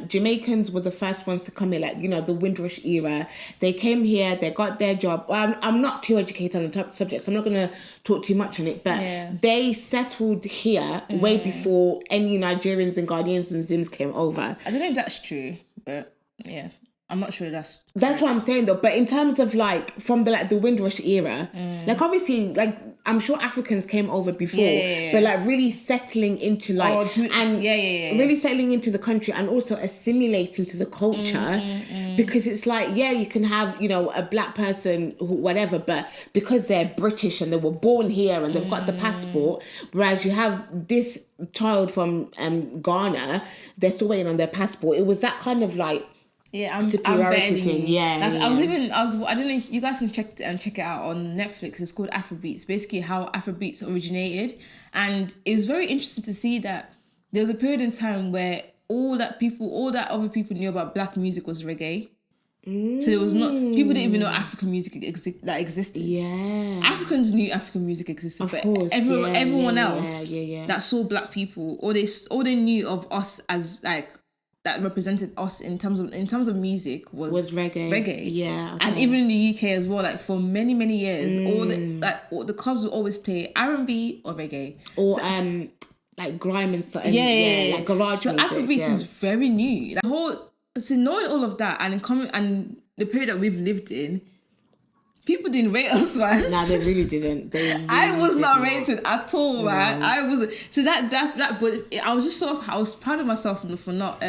[SPEAKER 2] Jamaicans were the first ones to come here, like, you know, the Windrush era. They came here, they got their job. I'm not too educated on the type of subject, so I'm not going to talk too much on it, but they settled here way before any Nigerians and Ghanaians and Zims came over.
[SPEAKER 1] I don't know if that's true, but yeah. I'm not sure that's
[SPEAKER 2] what I'm saying though. But in terms of like from the Windrush era, like obviously like I'm sure Africans came over before, but like really settling into like really settling into the country and also assimilating to the culture because it's like you can have, you know, a black person whatever, but because they're British and they were born here and they've got the passport, whereas you have this child from Ghana, they're still waiting on their passport. It was that kind of like superiority thing.
[SPEAKER 1] I don't know if you guys can check it out on Netflix. It's called Afrobeats. Basically how Afrobeats originated, and it was very interesting to see that there was a period in time where all that other people knew about black music was reggae. So it was not, people didn't even know African music existed. Yeah, Africans knew African music existed, but everyone else that saw black people, all they knew of us as like that represented us in terms of music was reggae. Yeah, okay. And even in the UK as well, like for many years, all the clubs would always play R&B or reggae
[SPEAKER 2] or like grime and stuff. Like garage.
[SPEAKER 1] So music, Afrobeats is very new. So knowing all of that and the period that we've lived in, people didn't rate us, man.
[SPEAKER 2] Nah, they really didn't.
[SPEAKER 1] I was not rated at all, man. I wasn't. So that, but I was just I was proud of myself for not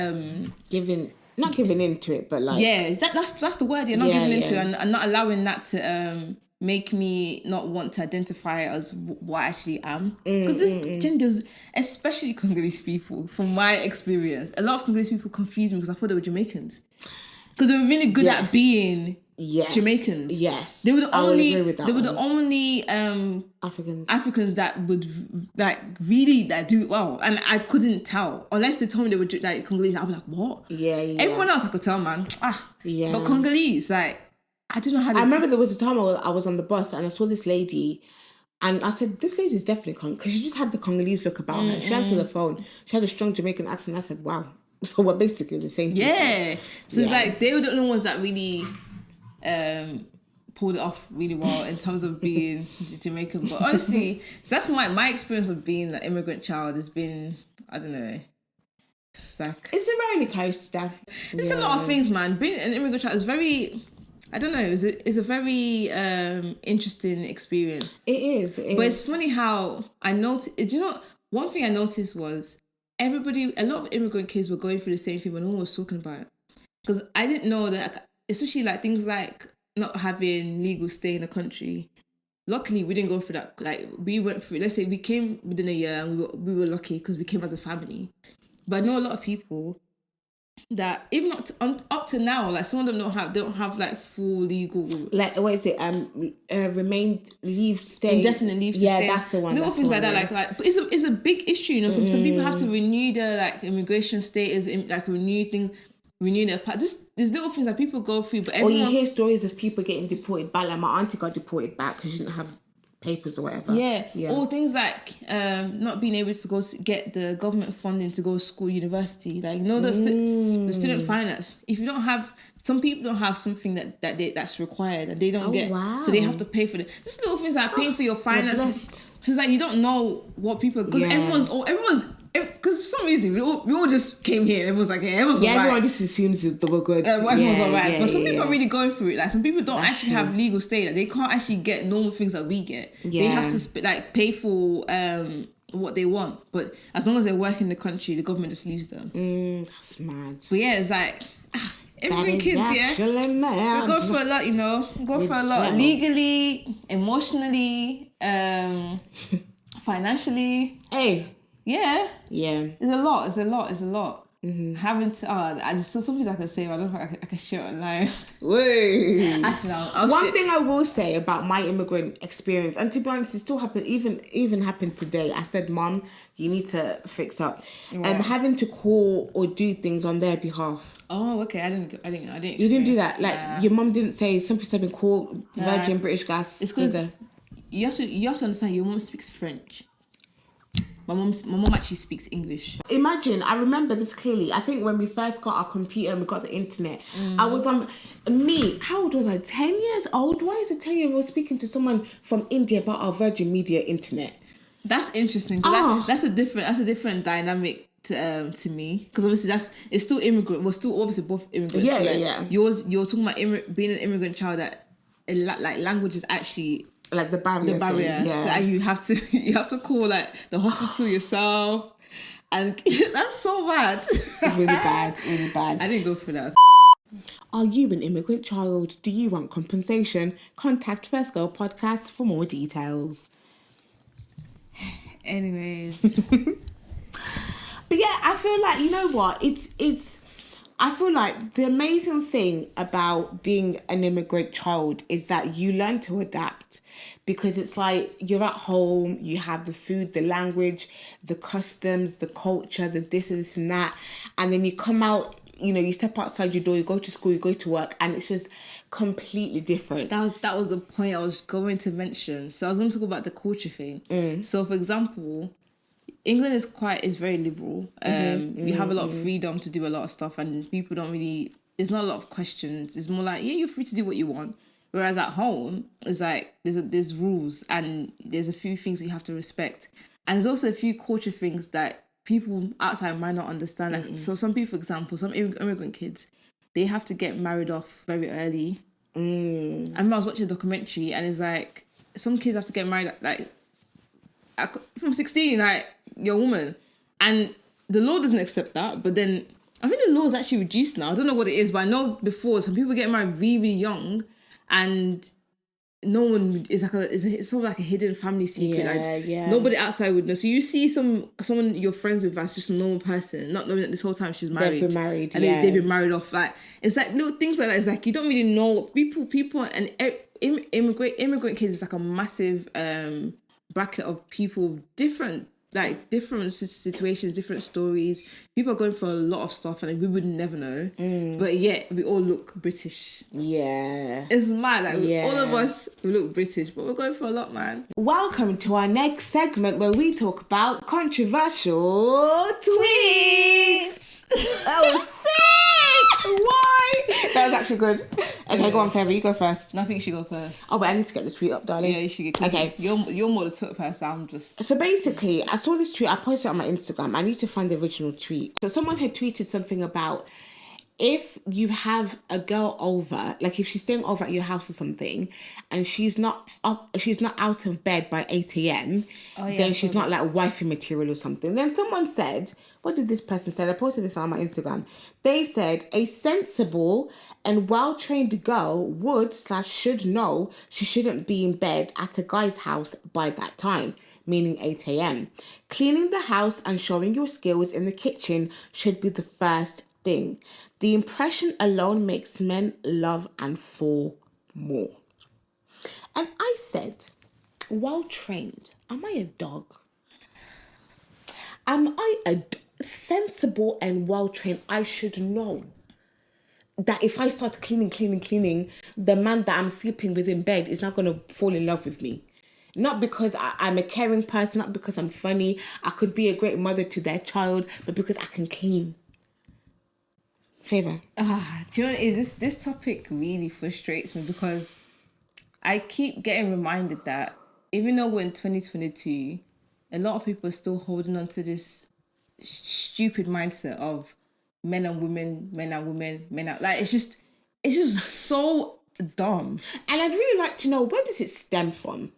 [SPEAKER 2] giving into it, but like
[SPEAKER 1] that's the word. You're not giving into it and not allowing that to make me not want to identify as what I actually am. Because this genders, especially Congolese people, from my experience, a lot of Congolese people confuse me because I thought they were Jamaicans. Because they were really good at being Jamaicans. Yes. They were the only Africans that would like really that do it well. And I couldn't tell. Unless they told me they were like Congolese, I'd be like, what? Yeah. Everyone else I could tell, man. But Congolese, like, I don't know how. I
[SPEAKER 2] remember there was a time I was on the bus and I saw this lady, and I said, "This lady's definitely Congolese," because she just had the Congolese look about her. She answered the phone. She had a strong Jamaican accent. I said, "Wow." So we're basically the same thing.
[SPEAKER 1] Yeah. So it's like they were the only ones that really pulled it off really well in terms of being Jamaican. But honestly, that's my experience of being an immigrant child has been, I don't know.
[SPEAKER 2] It's a roller coaster.
[SPEAKER 1] There's a lot of things, man. Being an immigrant child is very, I don't know, it's a very interesting experience.
[SPEAKER 2] It is.
[SPEAKER 1] But it's funny how I noticed, do you know, one thing I noticed was a lot of immigrant kids were going through the same thing when no one was talking about it. Because I didn't know that, especially like things like not having legal stay in the country. Luckily, we didn't go through that. Like we went through, let's say we came within a year and we were lucky because we came as a family. But I know a lot of people that even up to now, like some of them don't have like full legal,
[SPEAKER 2] like what is it? Remained leave stay,
[SPEAKER 1] indefinite leave to stay.
[SPEAKER 2] Yeah, that's the one.
[SPEAKER 1] Little things like that, like, but it's a big issue. You know, some people have to renew their like immigration status, like renew their there's little things that people go through. But
[SPEAKER 2] or you hear stories of people getting deported back. Like my auntie got deported back because she didn't have papers or whatever. Yeah. Or things like not being able to go to get the government funding to go to school, university. Like the student finance. If you don't have, some people don't have something that's required and they don't get. Wow. So they have to pay for it. Just little things like paying for your finance. So it's like you don't know what people, because everyone's. Because for some reason we all just came here. Everyone's like, everyone's all right. Everyone just assumes that we're good.
[SPEAKER 1] Everyone's all right. But some people are really going through it. Like some people don't actually have legal stay. Like they can't actually get normal things that we get. Yeah. They have to pay for what they want. But as long as they work in the country, the government just leaves them.
[SPEAKER 2] That's mad.
[SPEAKER 1] But yeah, it's like immigrant kids. Mad. We go for a lot, you know. We go for a lot legally, emotionally, financially.
[SPEAKER 2] Hey.
[SPEAKER 1] Yeah.
[SPEAKER 2] It's
[SPEAKER 1] a lot. Mm-hmm. Having to, I just something I can say, but I don't think I can share it online.
[SPEAKER 2] Wait.
[SPEAKER 1] Actually,
[SPEAKER 2] One thing I will say about my immigrant experience, and to be honest, it still happened, even happened today. I said, Mom, you need to fix up. Right. Having to call or do things on their behalf.
[SPEAKER 1] Oh, okay. I didn't.
[SPEAKER 2] You didn't do that. Like your mom didn't say something. Call Virgin British Gas.
[SPEAKER 1] It's because you have to understand. Your mom speaks French. My mom actually speaks English.
[SPEAKER 2] Imagine, I remember this clearly. I think when we first got our computer and we got the internet, I was on how old was I? 10 years old? Why is a 10-year-old speaking to someone from India about our Virgin Media internet?
[SPEAKER 1] That's interesting. That's a different dynamic to me, because obviously it's still immigrant. We're still obviously both immigrants.
[SPEAKER 2] Yeah.
[SPEAKER 1] You're talking about being an immigrant child, that like language is actually
[SPEAKER 2] like the barrier.
[SPEAKER 1] Yeah. So, and you have to call like the hospital yourself, and that's so bad.
[SPEAKER 2] Really bad.
[SPEAKER 1] I didn't go for that.
[SPEAKER 2] Are you an immigrant child? Do you want compensation? Contact First Girl Podcast for more details.
[SPEAKER 1] Anyways.
[SPEAKER 2] But yeah, I feel like, you know what? I feel like the amazing thing about being an immigrant child is that you learn to adapt, because it's like you're at home, you have the food, the language, the customs, the culture, the this and that. And then you come out, you know, you step outside your door, you go to school, you go to work, and it's just completely different.
[SPEAKER 1] That was the point I was going to mention. So I was going to talk about the culture thing. So for example, England is very liberal. You have a lot of freedom to do a lot of stuff, and people there's not a lot of questions. It's more like, yeah, you're free to do what you want. Whereas at home, it's like there's rules, and there's a few things you have to respect. And there's also a few culture things that people outside might not understand. Like, so some people, for example, some immigrant kids, they have to get married off very early. I remember I was watching a documentary, and it's like some kids have to get married from 16, like, you're a woman. And the law doesn't accept that, but then I think the law is actually reduced now. I don't know what it is, but I know before some people get married really, really young, and no one is it's sort of like a hidden family secret. Nobody outside would know. So you see someone you're friends with as just a normal person, not knowing that this whole time she's married.
[SPEAKER 2] They've been married,
[SPEAKER 1] and they've been married off. Like, it's like little things like that. It's like you don't really know people, and immigrant kids is like a massive bracket of people, different situations, different stories. People are going for a lot of stuff, and we would never know. But yet we all look British.
[SPEAKER 2] Yeah,
[SPEAKER 1] it's mad. Like, all of us, we look British, but we're going for a lot, man.
[SPEAKER 2] Welcome to our next segment where we talk about controversial tweets. That was sick. Why? That was actually good. Okay, go on, Fairy. You go first.
[SPEAKER 1] No, I think you should go first.
[SPEAKER 2] Oh, but I need to get the tweet up, darling.
[SPEAKER 1] Yeah, you should get.
[SPEAKER 2] Okay,
[SPEAKER 1] you're more the Twitter person. I'm just.
[SPEAKER 2] So basically, I saw this tweet. I posted it on my Instagram. I need to find the original tweet. So someone had tweeted something about, if you have a girl over, like if she's staying over at your house or something, and she's not out of bed by 8 a.m, then she's not like wifey material or something. Then someone said, what did this person say? I posted this on my Instagram. They said, a sensible and well-trained girl would/should know she shouldn't be in bed at a guy's house by that time, meaning 8 a.m. Cleaning the house and showing your skills in the kitchen should be the first thing. The impression alone makes men love and fall more. And I said, well-trained. Am I a dog? Am I sensible and well-trained? I should know that if I start cleaning, the man that I'm sleeping with in bed is not going to fall in love with me. Not because I'm a caring person, not because I'm funny. I could be a great mother to their child, but because I can clean. Favor.
[SPEAKER 1] Do you know what it is? This topic really frustrates me, because I keep getting reminded that even though we're in 2022, a lot of people are still holding on to this stupid mindset of men and women, like, it's just so dumb.
[SPEAKER 2] And I'd really like to know, where does it stem from?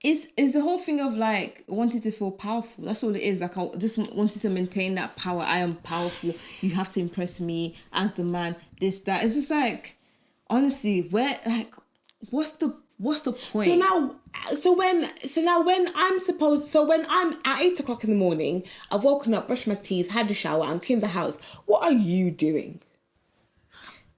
[SPEAKER 1] It's the whole thing of like wanting to feel powerful. That's all it is. Like, I just wanted to maintain that power. I am powerful. You have to impress me as the man. This, that. It's just like, honestly, what's the point?
[SPEAKER 2] So when I'm at 8 o'clock in the morning, I've woken up, brushed my teeth, had a shower, and cleaned the house. What are you doing?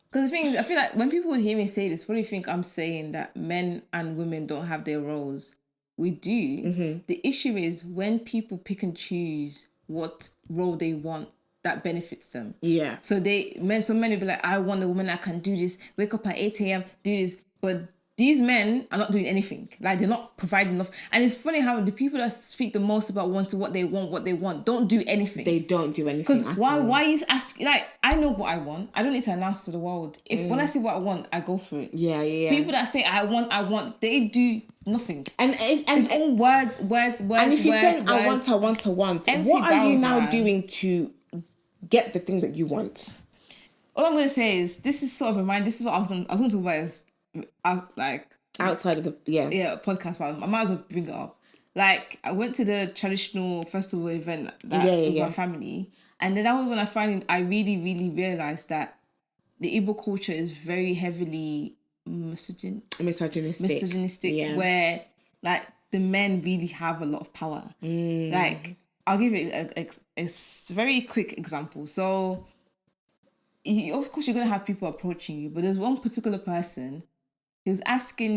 [SPEAKER 1] Because the thing is, I feel like when people hear me say this, what do you think I'm saying? That men and women don't have their roles? We do. Mm-hmm. The issue is when people pick and choose what role they want that benefits them. Yeah. So men will be like, I want a woman that can do this, wake up at 8 a.m, do this. But these men are not doing anything. Like, they're not providing enough. And it's funny how the people that speak the most about wanting what they want, don't do anything.
[SPEAKER 2] They don't do anything.
[SPEAKER 1] Because why is asking? Like, I know what I want. I don't need to announce to the world. When I see what I want, I go for it.
[SPEAKER 2] Yeah.
[SPEAKER 1] People that say I want, they do nothing.
[SPEAKER 2] And
[SPEAKER 1] it's all words.
[SPEAKER 2] And if you think I want, what are you now doing to get the thing that you want?
[SPEAKER 1] All I'm gonna say is this is sort of a reminder. This is what I was gonna talk about is
[SPEAKER 2] outside of the
[SPEAKER 1] podcast. But I might as well bring it up. Like, I went to the traditional festival event with my family, and then that was when I really, really realized that the Igbo culture is very heavily misogynistic, where like the men really have a lot of power. Like, I'll give you a very quick example. So, of course, you're going to have people approaching you, but there's one particular person he said to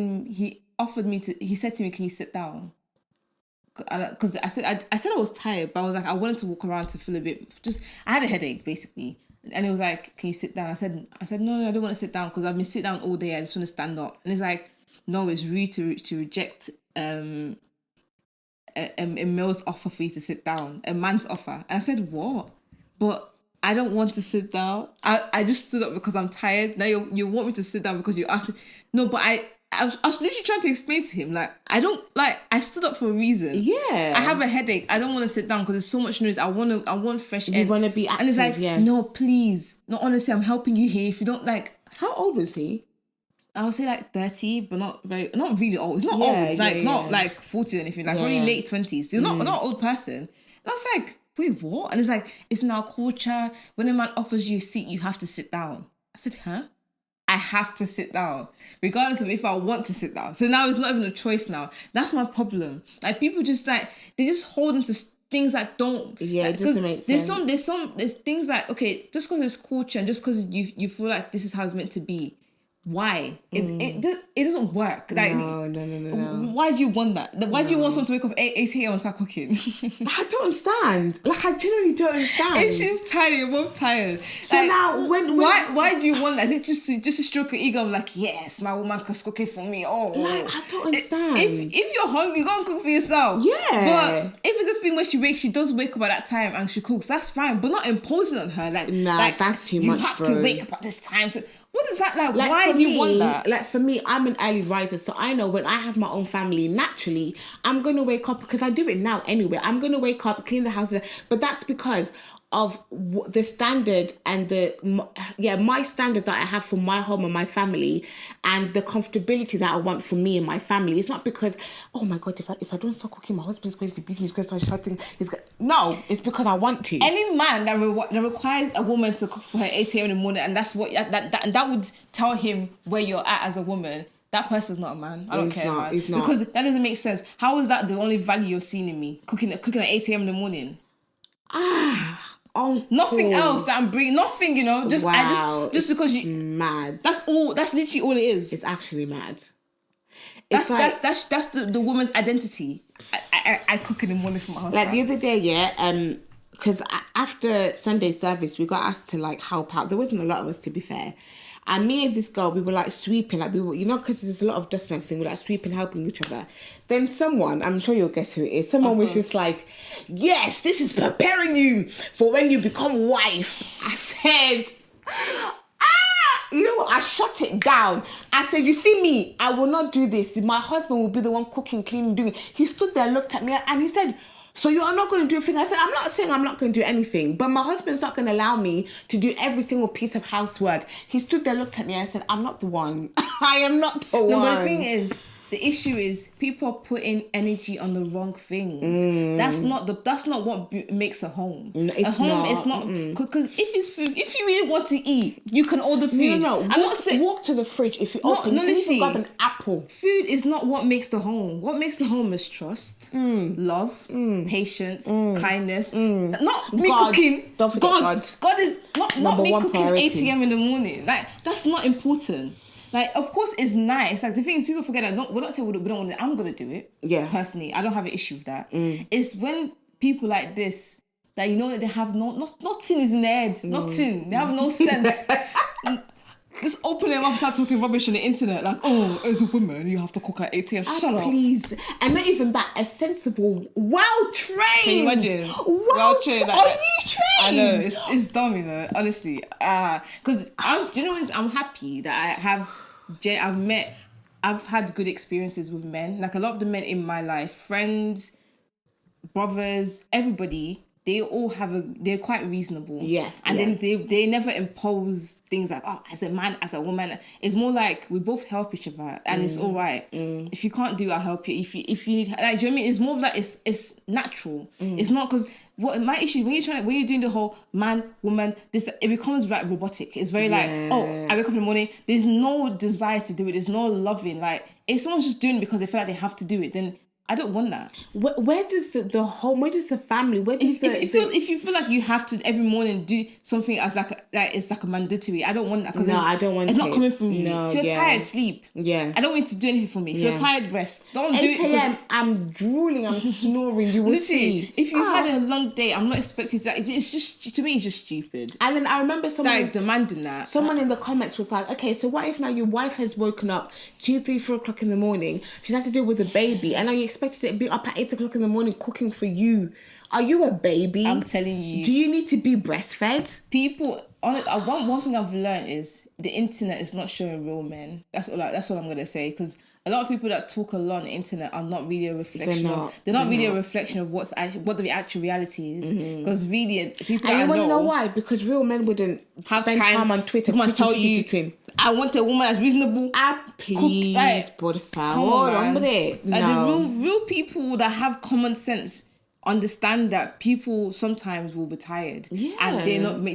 [SPEAKER 1] me, can you sit down? Because I said I was tired, but I was like, I wanted to walk around to feel a bit, I had a headache, basically. And it was like, can you sit down? I said, no, I don't want to sit down because I've been sitting down all day. I just want to stand up. And it's like, no, it's rude to reject a male's offer for you to sit down, a man's offer. And I said, what? But I don't want to sit down. I just stood up because I'm tired. Now you want me to sit down because you asked. No, but I was literally trying to explain to him, like, I stood up for a reason.
[SPEAKER 2] Yeah.
[SPEAKER 1] I have a headache. I don't want to sit down because there's so much noise. I want fresh air.
[SPEAKER 2] You want to be active,
[SPEAKER 1] and it's like, no, please. No, honestly, I'm helping you here. If you don't like...
[SPEAKER 2] How old was he?
[SPEAKER 1] I would say like 30, but not really old. It's not old. It's like not like 40 or anything. Like probably late 20s. So you're not an old person. And I was like, wait, what? And it's like, it's in our culture. When a man offers you a seat, you have to sit down. I said, huh? I have to sit down, regardless of if I want to sit down. So now it's not even a choice now. That's my problem. Like, people just like, they just hold into things that don't...
[SPEAKER 2] Yeah, it doesn't make sense.
[SPEAKER 1] There's things like, okay, just because it's culture and just because you feel like this is how it's meant to be, why? It doesn't work. Like,
[SPEAKER 2] no.
[SPEAKER 1] Why do you want that? Why do you want someone to wake up 8 a.m. and start cooking?
[SPEAKER 2] I don't understand. Like, I genuinely don't understand.
[SPEAKER 1] If she's tired, you're both tired.
[SPEAKER 2] So like, now,
[SPEAKER 1] why do you want that? Is it just to stroke your ego? I'm like, yes, my woman can cook it for me. Oh,
[SPEAKER 2] like, I don't understand.
[SPEAKER 1] If you're hungry, go and cook for yourself.
[SPEAKER 2] Yeah.
[SPEAKER 1] But if it's a thing where she does wake up at that time and she cooks, that's fine. But not imposing on her. Like,
[SPEAKER 2] that's too much.
[SPEAKER 1] You have to wake up at this time to... What is that like?
[SPEAKER 2] Why
[SPEAKER 1] do you want that?
[SPEAKER 2] Like, for me, I'm an early riser, so I know when I have my own family, naturally, I'm going to wake up, because I do it now anyway. I'm going to wake up, clean the house, but that's because of the standard and my standard that I have for my home and my family, and the comfortability that I want for me and my family. It's not because, oh my God, if I don't start cooking, my husband's going to beat me, he's going to start shouting. No, it's because I want to.
[SPEAKER 1] Any man that requires a woman to cook for her 8 a.m. in the morning, and that's what that would tell him where you're at as a woman, that person's not a man. I don't care, man.
[SPEAKER 2] It's not.
[SPEAKER 1] Because that doesn't make sense. How is that the only value you're seeing in me? Cooking at 8 a.m. in the morning?
[SPEAKER 2] Oh,
[SPEAKER 1] nothing else that I'm bringing. Nothing, Just because you
[SPEAKER 2] mad.
[SPEAKER 1] That's all. That's literally all it is.
[SPEAKER 2] It's actually mad.
[SPEAKER 1] That's the woman's identity. I cook in the morning for my husband.
[SPEAKER 2] Like the other day, because after Sunday service, we got asked to like help out. There wasn't a lot of us, to be fair. And me and this girl, we were like sweeping, like we were, because there's a lot of dust and everything, we're like sweeping, helping each other. Then someone, I'm sure you'll guess who it is, someone was just like, yes, this is preparing you for when you become wife. I said, you know what? I shut it down. I said, you see me, I will not do this. My husband will be the one cooking, cleaning, doing it. He stood there, looked at me, and he said, so you are not going to do a thing? I said, I'm not saying I'm not going to do anything, but my husband's not going to allow me to do every single piece of housework. He stood there, looked at me, and I said, I'm not the one. I am not the one.
[SPEAKER 1] No, but the thing is, the issue is people are putting energy on the wrong things. That's not what makes a home. A home is not, because if it's food, if you really want to eat, you can order food.
[SPEAKER 2] No. I'm not saying walk to the fridge if you open. You can grab an apple.
[SPEAKER 1] Food is not what makes the home. What makes the home is trust, love, patience, kindness. Not me cooking.
[SPEAKER 2] Don't forget God.
[SPEAKER 1] God is not me cooking
[SPEAKER 2] priority.
[SPEAKER 1] 8 a.m. in the morning. Like, that's not important. Like, of course, it's nice. Like, the thing is, people forget that we're not saying we don't want it. I'm going to do it.
[SPEAKER 2] Yeah.
[SPEAKER 1] Personally, I don't have an issue with that. It's when people like this, that that they have nothing is in their head. Nothing. They have no sense. Just open them up and start talking rubbish on the internet. Like, oh, as a woman, you have to cook at 8 a.m. Shut up.
[SPEAKER 2] Please. And not even that, a sensible, well-trained.
[SPEAKER 1] Can you imagine?
[SPEAKER 2] Well-trained. Are you trained?
[SPEAKER 1] I know, it's dumb, you know, honestly. Because, do you know what, I'm happy that I've had good experiences with men. Like, a lot of the men in my life, friends, brothers, everybody, they all they're quite reasonable.
[SPEAKER 2] Yeah.
[SPEAKER 1] And then they never impose things like, oh, as a man, as a woman. It's more like we both help each other and it's all right. If you can't do it, I'll help you. If you need, like, do you know what I mean? It's more like it's natural. It's not because what my issue when you're doing the whole man, woman, this, it becomes like robotic. It's very like, oh, I wake up in the morning. There's no desire to do it. There's no loving. Like, if someone's just doing it because they feel like they have to do it, then I don't want that.
[SPEAKER 2] Where does the home? Where does the family? Where does
[SPEAKER 1] if you feel like you have to every morning do something as like it's like a mandatory, I don't want that. Because
[SPEAKER 2] I don't want
[SPEAKER 1] it's
[SPEAKER 2] it.
[SPEAKER 1] not coming from you.
[SPEAKER 2] No,
[SPEAKER 1] if you're tired, sleep.
[SPEAKER 2] Yeah.
[SPEAKER 1] I don't want you to do anything for me. If you're tired, rest. Don't do it.
[SPEAKER 2] 8 a.m. I'm drooling. I'm snoring. You will see.
[SPEAKER 1] If you had a long day, I'm not expecting to. It's just, to me, it's just stupid.
[SPEAKER 2] And then I remember someone
[SPEAKER 1] like demanding that.
[SPEAKER 2] Someone in the comments was like, okay, so what if now your wife has woken up 2, 3, 4 o'clock in the morning? She's had to deal with a baby, and are you expected to be up at 8 o'clock in the morning cooking for you? Are you a baby?
[SPEAKER 1] I'm telling you.
[SPEAKER 2] Do you need to be breastfed?
[SPEAKER 1] People, one thing I've learned is the internet is not showing real men. That's all I'm gonna say, because a lot of people that talk a lot on the internet are not really a reflection. They're not really a reflection of what the actual reality is. Because really, people.
[SPEAKER 2] And you want to know why? Because real men wouldn't spend time on Twitter.
[SPEAKER 1] To tell you, I want a woman that's reasonable.
[SPEAKER 2] Please, por favor, hombre.
[SPEAKER 1] Like the real people that have common sense understand that people sometimes will be tired, and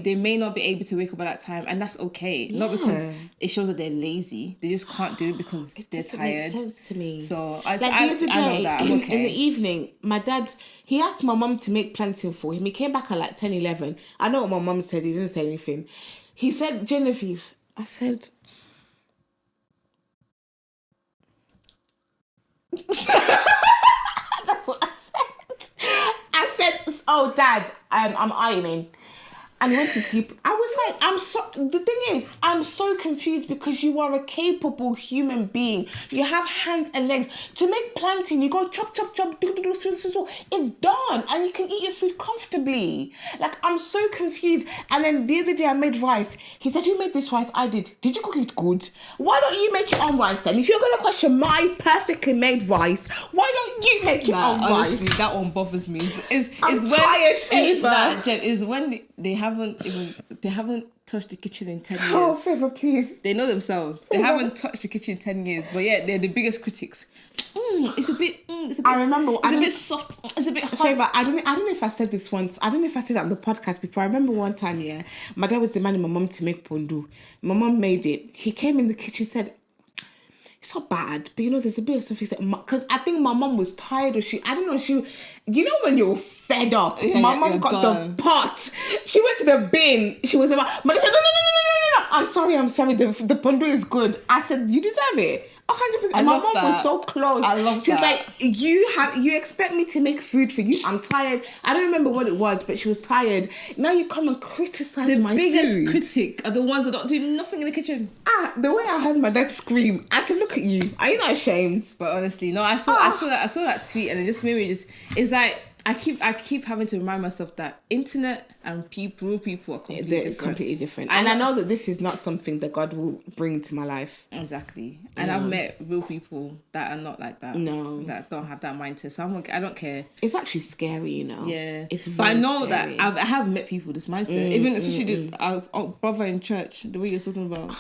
[SPEAKER 1] they may not be able to wake up at that time, and that's okay. Not because it shows that they're lazy; they just can't do it because they're tired.
[SPEAKER 2] Make sense to me.
[SPEAKER 1] So
[SPEAKER 2] like the other day,
[SPEAKER 1] I know that. I'm okay.
[SPEAKER 2] In the evening, my dad, he asked my mum to make plantain for him. He came back at like 10, 11. I know what my mum said. He didn't say anything. He said, Genevieve. I said. That's what I said. I said, oh, Dad, I'm ironing. And went to sleep. I was like, the thing is, I'm so confused because you are a capable human being. You have hands and legs. To make plantain, you go chop, chop, chop, it's done. And you can eat your food comfortably. Like, I'm so confused. And then the other day I made rice. He said, who made this rice? I did. Did you cook it good? Why don't you make your own rice then? If you're going to question my perfectly made rice, why don't you make your own
[SPEAKER 1] honestly,
[SPEAKER 2] rice?
[SPEAKER 1] That one bothers me.
[SPEAKER 2] I'm tired, Favour.
[SPEAKER 1] Jen, is when they haven't touched the kitchen in 10 years.
[SPEAKER 2] Oh, Favour, please.
[SPEAKER 1] They know themselves. They haven't touched the kitchen in 10 years, but yeah, they're the biggest critics. It's a bit.
[SPEAKER 2] I remember.
[SPEAKER 1] It's a bit soft. It's a bit hard.
[SPEAKER 2] Favour, I don't know if I said this once. I don't know if I said that on the podcast before. I remember one time, my dad was demanding my mum to make pondu. My mum made it. He came in the kitchen, said, it's not bad, but there's a bit of something because I think my mum was tired, or I don't know, when you're fed up, my mum got done. The pot. She went to the bin. She was about, but they said, no. I'm sorry. The pondu is good. I said, you deserve it. 100%. My mum was so close.
[SPEAKER 1] I love that.
[SPEAKER 2] She's like, you expect me to make food for you? I'm tired. I don't remember what it was, but she was tired. Now you come and criticize my food.
[SPEAKER 1] The biggest critic are the ones that don't do nothing in the kitchen.
[SPEAKER 2] The way I heard my dad scream, I said, look at you. Are you not ashamed?
[SPEAKER 1] But honestly, no, I saw that tweet, and it just made me it's like, I keep having to remind myself that internet and real people are completely different.
[SPEAKER 2] And I know that this is not something that God will bring to my life.
[SPEAKER 1] Exactly. And I've met real people that are not like that.
[SPEAKER 2] No.
[SPEAKER 1] That don't have that mindset. So I don't care.
[SPEAKER 2] It's actually scary,
[SPEAKER 1] Yeah.
[SPEAKER 2] It's very
[SPEAKER 1] but I know
[SPEAKER 2] scary.
[SPEAKER 1] that I have met people with this mindset. Even especially our brother in church, the way you're talking about.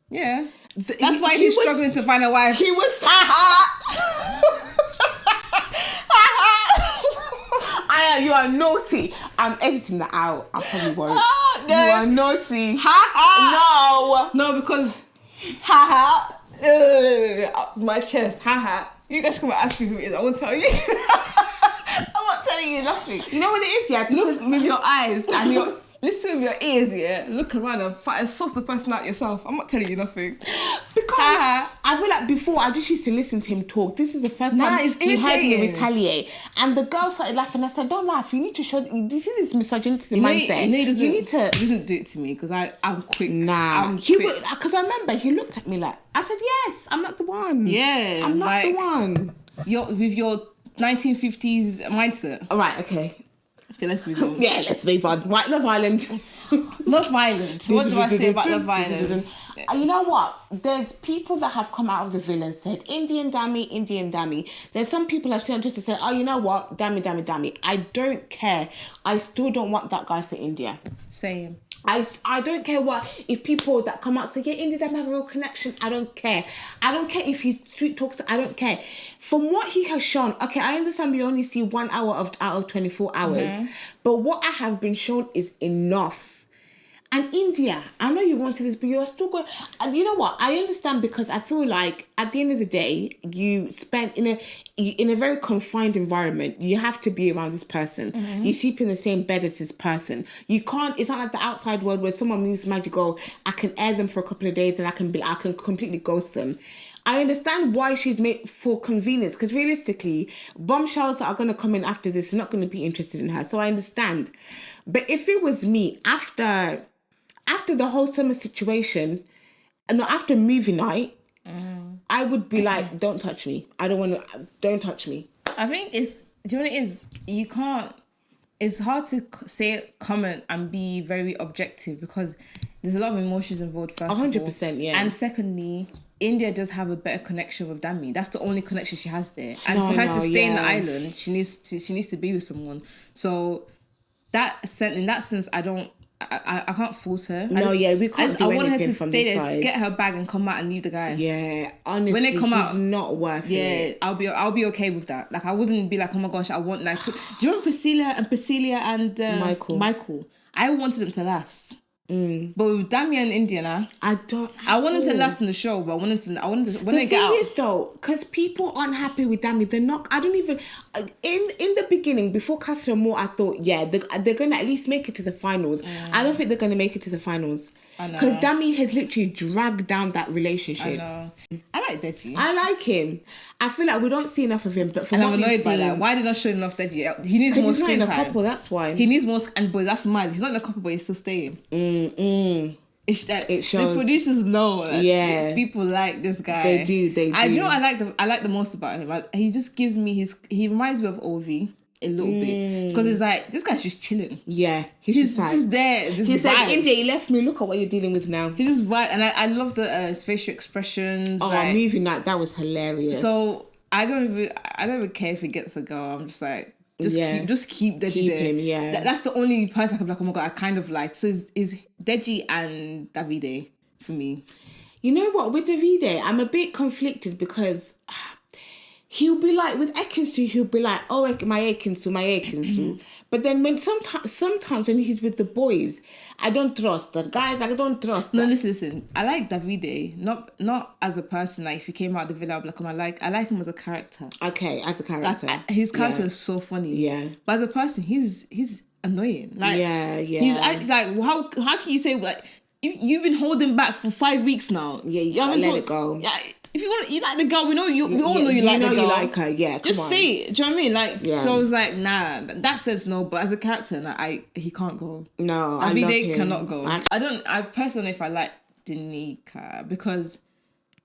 [SPEAKER 1] Yeah. That's why he's struggling to find a wife.
[SPEAKER 2] He was... You are naughty. I'm editing that out. I probably won't. You are naughty.
[SPEAKER 1] No, because my chest. You guys come and ask me who it is. I won't tell you. I'm not telling you nothing.
[SPEAKER 2] You know what it is? Yeah.
[SPEAKER 1] Look with your eyes and listen with your ears. Yeah. Look around and source the person out yourself. I'm not telling you nothing.
[SPEAKER 2] Because I feel like before I just used to listen to him talk. This is the first
[SPEAKER 1] Nah,
[SPEAKER 2] time
[SPEAKER 1] it's
[SPEAKER 2] he heard me
[SPEAKER 1] irritating.
[SPEAKER 2] retaliate. And the girl started laughing. I said, don't laugh. You need to show... Do you see this misogynistic mindset?
[SPEAKER 1] He doesn't,
[SPEAKER 2] you need to...
[SPEAKER 1] He doesn't do it to me because I'm quick.
[SPEAKER 2] Nah.
[SPEAKER 1] I'm quick.
[SPEAKER 2] Because I remember he looked at me like... I said, yes, I'm not the one.
[SPEAKER 1] Yeah.
[SPEAKER 2] I'm not the one.
[SPEAKER 1] With your 1950s mindset.
[SPEAKER 2] All right, okay.
[SPEAKER 1] Okay, let's move on.
[SPEAKER 2] Yeah, let's move on. Right, Love Island.
[SPEAKER 1] Love Island. What do I say about Love Island?
[SPEAKER 2] You know what? There's people that have come out of the villa and said, Indian Dammy, Indian Dammy. There's some people I've seen on Twitter say, oh, you know what? Dammy, Dammy, Dammy. I don't care. I still don't want that guy for India.
[SPEAKER 1] Same.
[SPEAKER 2] I don't care if people that come out say, yeah, India Dammy have a real connection. I don't care. I don't care if he's sweet talks. I don't care. From what he has shown, okay, I understand we only see 1 hour out of 24 hours. But what I have been shown is enough. And India, I know you wanted this, but you're still going... And you know what? I understand because I feel like at the end of the day, you spend in a very confined environment. You have to be around this person. You sleep in the same bed as this person. You can't... It's not like the outside world where someone moves magic, go, I can air them for a couple of days and I can completely ghost them. I understand why she's made for convenience, because realistically, bombshells that are going to come in after this are not going to be interested in her. So I understand. But if it was me, after the whole summer situation, and after movie night, I would be like, don't touch me. I don't want to, don't touch me.
[SPEAKER 1] I think do you know what it is? You can't, it's hard to comment and be very objective because there's a lot of emotions involved, first
[SPEAKER 2] 100%, yeah.
[SPEAKER 1] And secondly, India does have a better connection with Dami. That's the only connection she has there. And for her to stay in the island, she needs to be with someone. So in that sense, I can't fault her.
[SPEAKER 2] We can't do
[SPEAKER 1] I want her to
[SPEAKER 2] from
[SPEAKER 1] stay
[SPEAKER 2] this
[SPEAKER 1] there,
[SPEAKER 2] side.
[SPEAKER 1] Get her bag and come out and leave the guy.
[SPEAKER 2] Yeah, honestly,
[SPEAKER 1] when they come
[SPEAKER 2] he's
[SPEAKER 1] out,
[SPEAKER 2] not worth it.
[SPEAKER 1] Yeah, I'll be okay with that. Like I wouldn't be like, oh my gosh, I want like. Do you remember Priscilla and Michael? I wanted them to last. But with Damia and India, I want them to last in the show, but I want them to when they get out.
[SPEAKER 2] The thing is though, because people aren't happy with Dami, they're not. I don't even in the beginning before Castle and Moore, I thought they're gonna at least make it to the finals. I don't think they're gonna make it to the finals. Because Dami has literally dragged down that relationship.
[SPEAKER 1] I know. I like Deji.
[SPEAKER 2] I like him. I feel like we don't see enough of him. But
[SPEAKER 1] I'm annoyed by that. Why did not show enough Deji? He needs more screen time.
[SPEAKER 2] He's not in a couple, that's why.
[SPEAKER 1] He needs more. And boy, that's mad. He's not in a couple, but he's still staying. It shows. The producers know that people like this guy.
[SPEAKER 2] They do.
[SPEAKER 1] You know what I like the most about him? He just gives me he reminds me of Ovi a little bit, because it's like this guy's just chilling.
[SPEAKER 2] Yeah,
[SPEAKER 1] he's just there.
[SPEAKER 2] He said, "India, he left me. Look at what you're dealing with now."
[SPEAKER 1] He's just vibe, and I love the his facial expressions.
[SPEAKER 2] Oh, movie night, that was hilarious.
[SPEAKER 1] So I don't even care if he gets a girl. I'm just like, just keep Deji there.
[SPEAKER 2] Him, yeah.
[SPEAKER 1] That's the only person I can be like, oh my god, I kind of like. So is Deji and Davide for me.
[SPEAKER 2] You know what? With Davide, I'm a bit conflicted because he'll be like, with Ekinsu, he'll be like, oh, my Ekinsu. But then when sometimes when he's with the boys, I don't trust that. Guys, I don't trust that.
[SPEAKER 1] No, listen. I like Davide, not as a person. Like, if he came out of the villa, I'd be like, I like him as a character.
[SPEAKER 2] Okay, as a character.
[SPEAKER 1] Like, his character is so funny.
[SPEAKER 2] Yeah.
[SPEAKER 1] But as a person, he's annoying. Like,
[SPEAKER 2] yeah.
[SPEAKER 1] He's like, how can you say, like, you've been holding back for 5 weeks now?
[SPEAKER 2] Yeah, you gotta let it go.
[SPEAKER 1] Yeah. If you like the girl, we all know you like the girl.
[SPEAKER 2] You like her, yeah.
[SPEAKER 1] Just say it. Do you know what I mean? Like, so I was like, nah, that says no. But as a character, he can't go.
[SPEAKER 2] No,
[SPEAKER 1] I mean, they cannot go. I personally, if I like Danica, because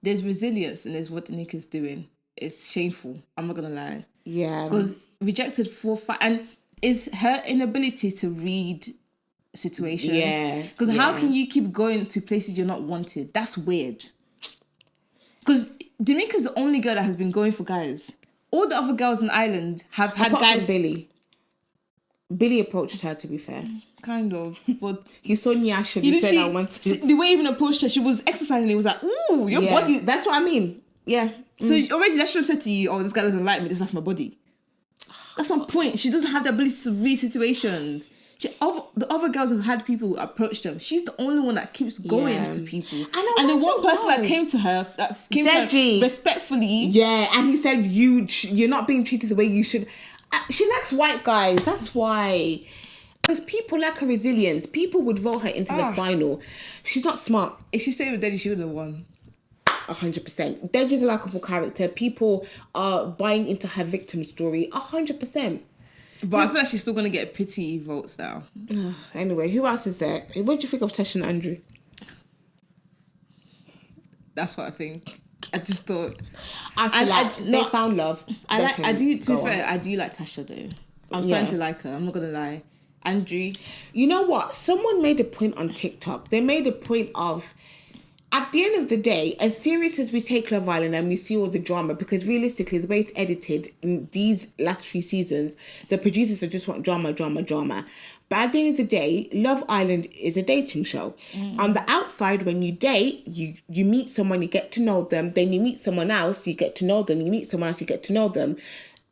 [SPEAKER 1] there's resilience and there's what Danica's doing. It's shameful. I'm not gonna lie.
[SPEAKER 2] Yeah.
[SPEAKER 1] Because rejected 4-5, and is her inability to read situations. Yeah. Because how can you keep going to places you're not wanted? That's weird. Because Danica's the only girl that has been going for guys. All the other girls on the island have had
[SPEAKER 2] apart
[SPEAKER 1] guys.
[SPEAKER 2] From Billy approached her, to be fair.
[SPEAKER 1] Kind of, but
[SPEAKER 2] he saw Nyasha. He said, I wanted.
[SPEAKER 1] The way he even approached her, she was exercising. He was like, "Ooh, your body."
[SPEAKER 2] That's what I mean. Yeah.
[SPEAKER 1] So already that should have said to you, "Oh, this guy doesn't like me. This is my body." That's my point. She doesn't have the ability to read situations. The other girls have had people approach them. She's the only one that keeps going to people. And the one person that came to her, respectfully.
[SPEAKER 2] Yeah, and he said, you're not being treated the way you should. She likes white guys. That's why. Because people like her resilience. People would vote her into the final. She's not smart.
[SPEAKER 1] If she stayed with Daddy, she would have won.
[SPEAKER 2] 100%. Deji's a likable character. People are buying into her victim story 100%.
[SPEAKER 1] But I feel like she's still going to get pity votes now.
[SPEAKER 2] Anyway, who else is there? What do you think of Tasha and Andrew?
[SPEAKER 1] That's what I think. I just thought...
[SPEAKER 2] They found love.
[SPEAKER 1] I do like Tasha though. I'm starting to like her. I'm not going to lie. Andrew.
[SPEAKER 2] You know what? Someone made a point on TikTok. They made a point of... At the end of the day, as serious as we take Love Island and we see all the drama, because realistically, the way it's edited in these last few seasons, the producers just want drama. But at the end of the day, Love Island is a dating show. On the outside, when you date, you meet someone, you get to know them. Then you meet someone else, you get to know them. You meet someone else, you get to know them.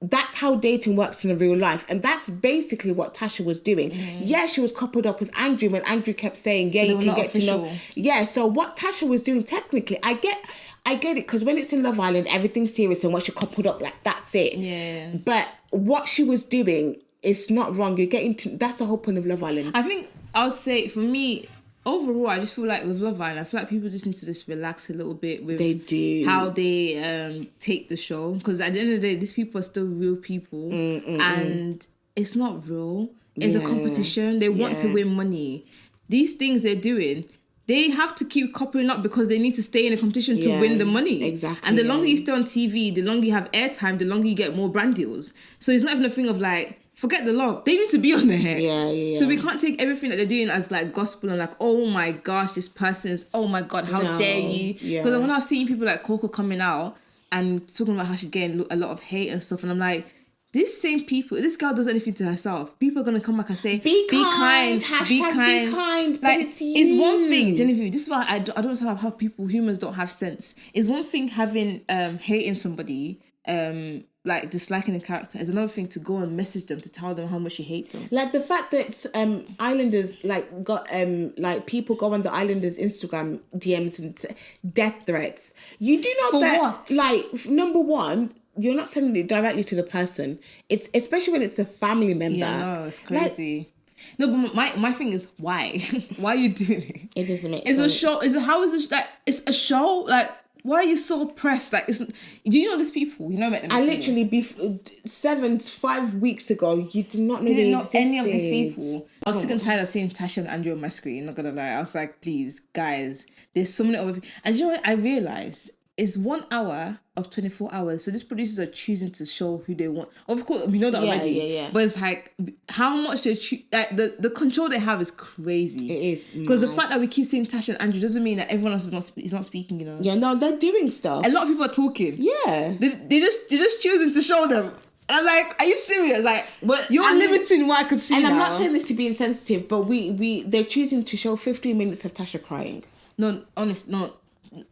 [SPEAKER 2] That's how dating works in real life. And that's basically what Tasha was doing. Yeah, she was coupled up with Andrew when Andrew kept saying, yeah, you can get to know. Yeah, so what Tasha was doing, technically, I get it, because when it's in Love Island, everything's serious, and once you're coupled up, like, that's it.
[SPEAKER 1] Yeah.
[SPEAKER 2] But what she was doing, it's not wrong. You're getting to... That's the whole point of Love Island.
[SPEAKER 1] I think I'll say, for me... Overall, I just feel like with Love Island, I feel like people just need to just relax a little bit with how they take the show. Because at the end of the day, these people are still real people. And it's not real. It's a competition. They want to win money. These things they're doing, they have to keep coupling up because they need to stay in a competition to win the money.
[SPEAKER 2] Exactly.
[SPEAKER 1] And the longer you stay on TV, the longer you have airtime, the longer you get more brand deals. So it's not even a thing of like... Forget the love. They need to be on there.
[SPEAKER 2] Yeah.
[SPEAKER 1] So we can't take everything that they're doing as like gospel and like, oh my gosh, this person's, oh my God, how dare you? Because when I was seeing people like Coco coming out and talking about how she's getting a lot of hate and stuff, and I'm like, these same people, this girl does anything to herself. People are going to come back and say, be kind. Be kind. Like, it's one thing, Genevieve, this is why I don't understand how humans don't have sense. It's one thing having, hating somebody, like disliking the character, is another thing to go and message them to tell them how much you hate them.
[SPEAKER 2] Like the fact that Islanders like got like people go on the Islanders Instagram DMs and death threats. You do know
[SPEAKER 1] for
[SPEAKER 2] that
[SPEAKER 1] what?
[SPEAKER 2] Like, number one, you're not sending it directly to the person. It's especially when it's a family member.
[SPEAKER 1] Yeah, no, it's crazy. Like, no, but my thing is why? Why are you doing it?
[SPEAKER 2] It doesn't make
[SPEAKER 1] sense.
[SPEAKER 2] It's
[SPEAKER 1] a show. How is it like? It's a show. Like, why are you so pressed? Like, do you know these people? You know about them.
[SPEAKER 2] I literally 5 weeks ago, you did not know
[SPEAKER 1] didn't know any of these people. I was sick and tired of seeing Tasha and Andrew on my screen. Not gonna lie, I was like, please, guys, there's so many other people. And you know what? I realized it's 1 hour of 24 hours. So these producers are choosing to show who they want. Of course, we know that already.
[SPEAKER 2] Yeah.
[SPEAKER 1] But it's like how much they like the control they have is crazy.
[SPEAKER 2] It is,
[SPEAKER 1] because the fact that we keep seeing Tasha and Andrew doesn't mean that everyone else is not speaking. You know.
[SPEAKER 2] Yeah, no, they're doing stuff.
[SPEAKER 1] A lot of people are talking.
[SPEAKER 2] Yeah,
[SPEAKER 1] they're just choosing to show them. And I'm like, are you serious? Like, you're limiting what I could see.
[SPEAKER 2] And
[SPEAKER 1] now.
[SPEAKER 2] I'm not saying this to be insensitive, but they're choosing to show 15 minutes of Tasha crying.
[SPEAKER 1] No, honest, no.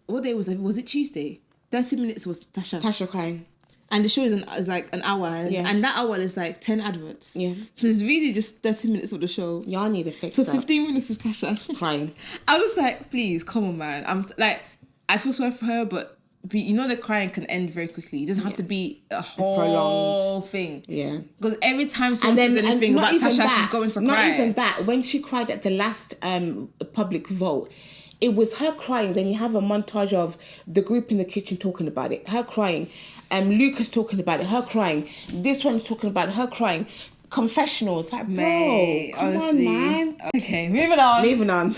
[SPEAKER 1] What day was it? Was it Tuesday? 30 minutes was Tasha
[SPEAKER 2] crying.
[SPEAKER 1] And the show is like an hour. And that hour is like 10 adverts.
[SPEAKER 2] Yeah.
[SPEAKER 1] So it's really just 30 minutes of the show.
[SPEAKER 2] Y'all need to fix
[SPEAKER 1] that.
[SPEAKER 2] So
[SPEAKER 1] 15 minutes is Tasha.
[SPEAKER 2] Crying.
[SPEAKER 1] I was like, please, come on, man. I'm like, I feel sorry for her, but you know the crying can end very quickly. It doesn't have to be a whole prolonged thing.
[SPEAKER 2] Yeah.
[SPEAKER 1] Because every time someone says anything about Tasha, she's going to cry.
[SPEAKER 2] Not even that. When she cried at the last public vote, it was her crying. Then you have a montage of the group in the kitchen talking about it. Her crying. Lucas talking about it. Her crying. This one's talking about it. Her crying. Confessionals. Like, bro, come honestly. On, man.
[SPEAKER 1] Okay, moving on.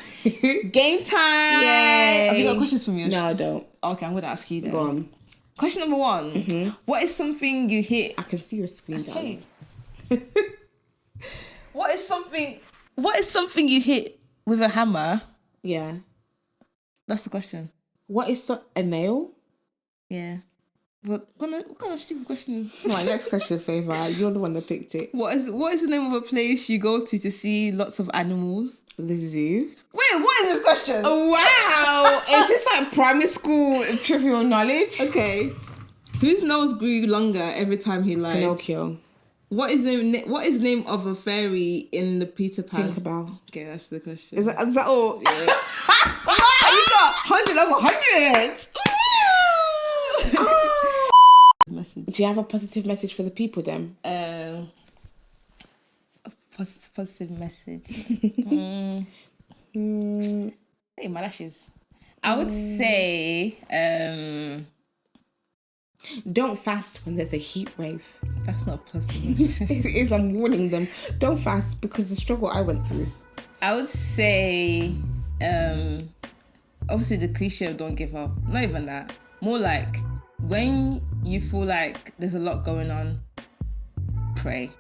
[SPEAKER 1] Game time.
[SPEAKER 2] Yay.
[SPEAKER 1] Have you got questions for me?
[SPEAKER 2] No, I don't.
[SPEAKER 1] Okay, I'm going to ask you then.
[SPEAKER 2] Go on.
[SPEAKER 1] Question number 1. Mm-hmm. What is something you hit?
[SPEAKER 2] I can see your screen, darling.
[SPEAKER 1] What is something you hit with a hammer?
[SPEAKER 2] Yeah.
[SPEAKER 1] That's the question.
[SPEAKER 2] What is a nail?
[SPEAKER 1] Yeah. What kind of stupid question?
[SPEAKER 2] My next question, Favour. You're the one that picked it.
[SPEAKER 1] What is the name of a place you go to see lots of animals?
[SPEAKER 2] The zoo.
[SPEAKER 1] Wait, what is this question?
[SPEAKER 2] Oh, wow. Is this like primary school trivial knowledge?
[SPEAKER 1] Okay. Whose nose grew longer every time he lied?
[SPEAKER 2] Pinocchio.
[SPEAKER 1] What is the name of a fairy in the Peter Pan?
[SPEAKER 2] Tinkerbell.
[SPEAKER 1] Okay, that's the question.
[SPEAKER 2] Is that all?
[SPEAKER 1] Yeah. You got 100 over 100. Message.
[SPEAKER 2] Do you have a positive message for the people then?
[SPEAKER 1] A positive message. Hey, my lashes. I would say
[SPEAKER 2] don't fast when there's a heat wave.
[SPEAKER 1] that's not possible.
[SPEAKER 2] It is. I'm warning them. Don't fast because the struggle I went through.
[SPEAKER 1] I would say obviously the cliche of don't give up. Not even that. More like when you feel like there's a lot going on, pray.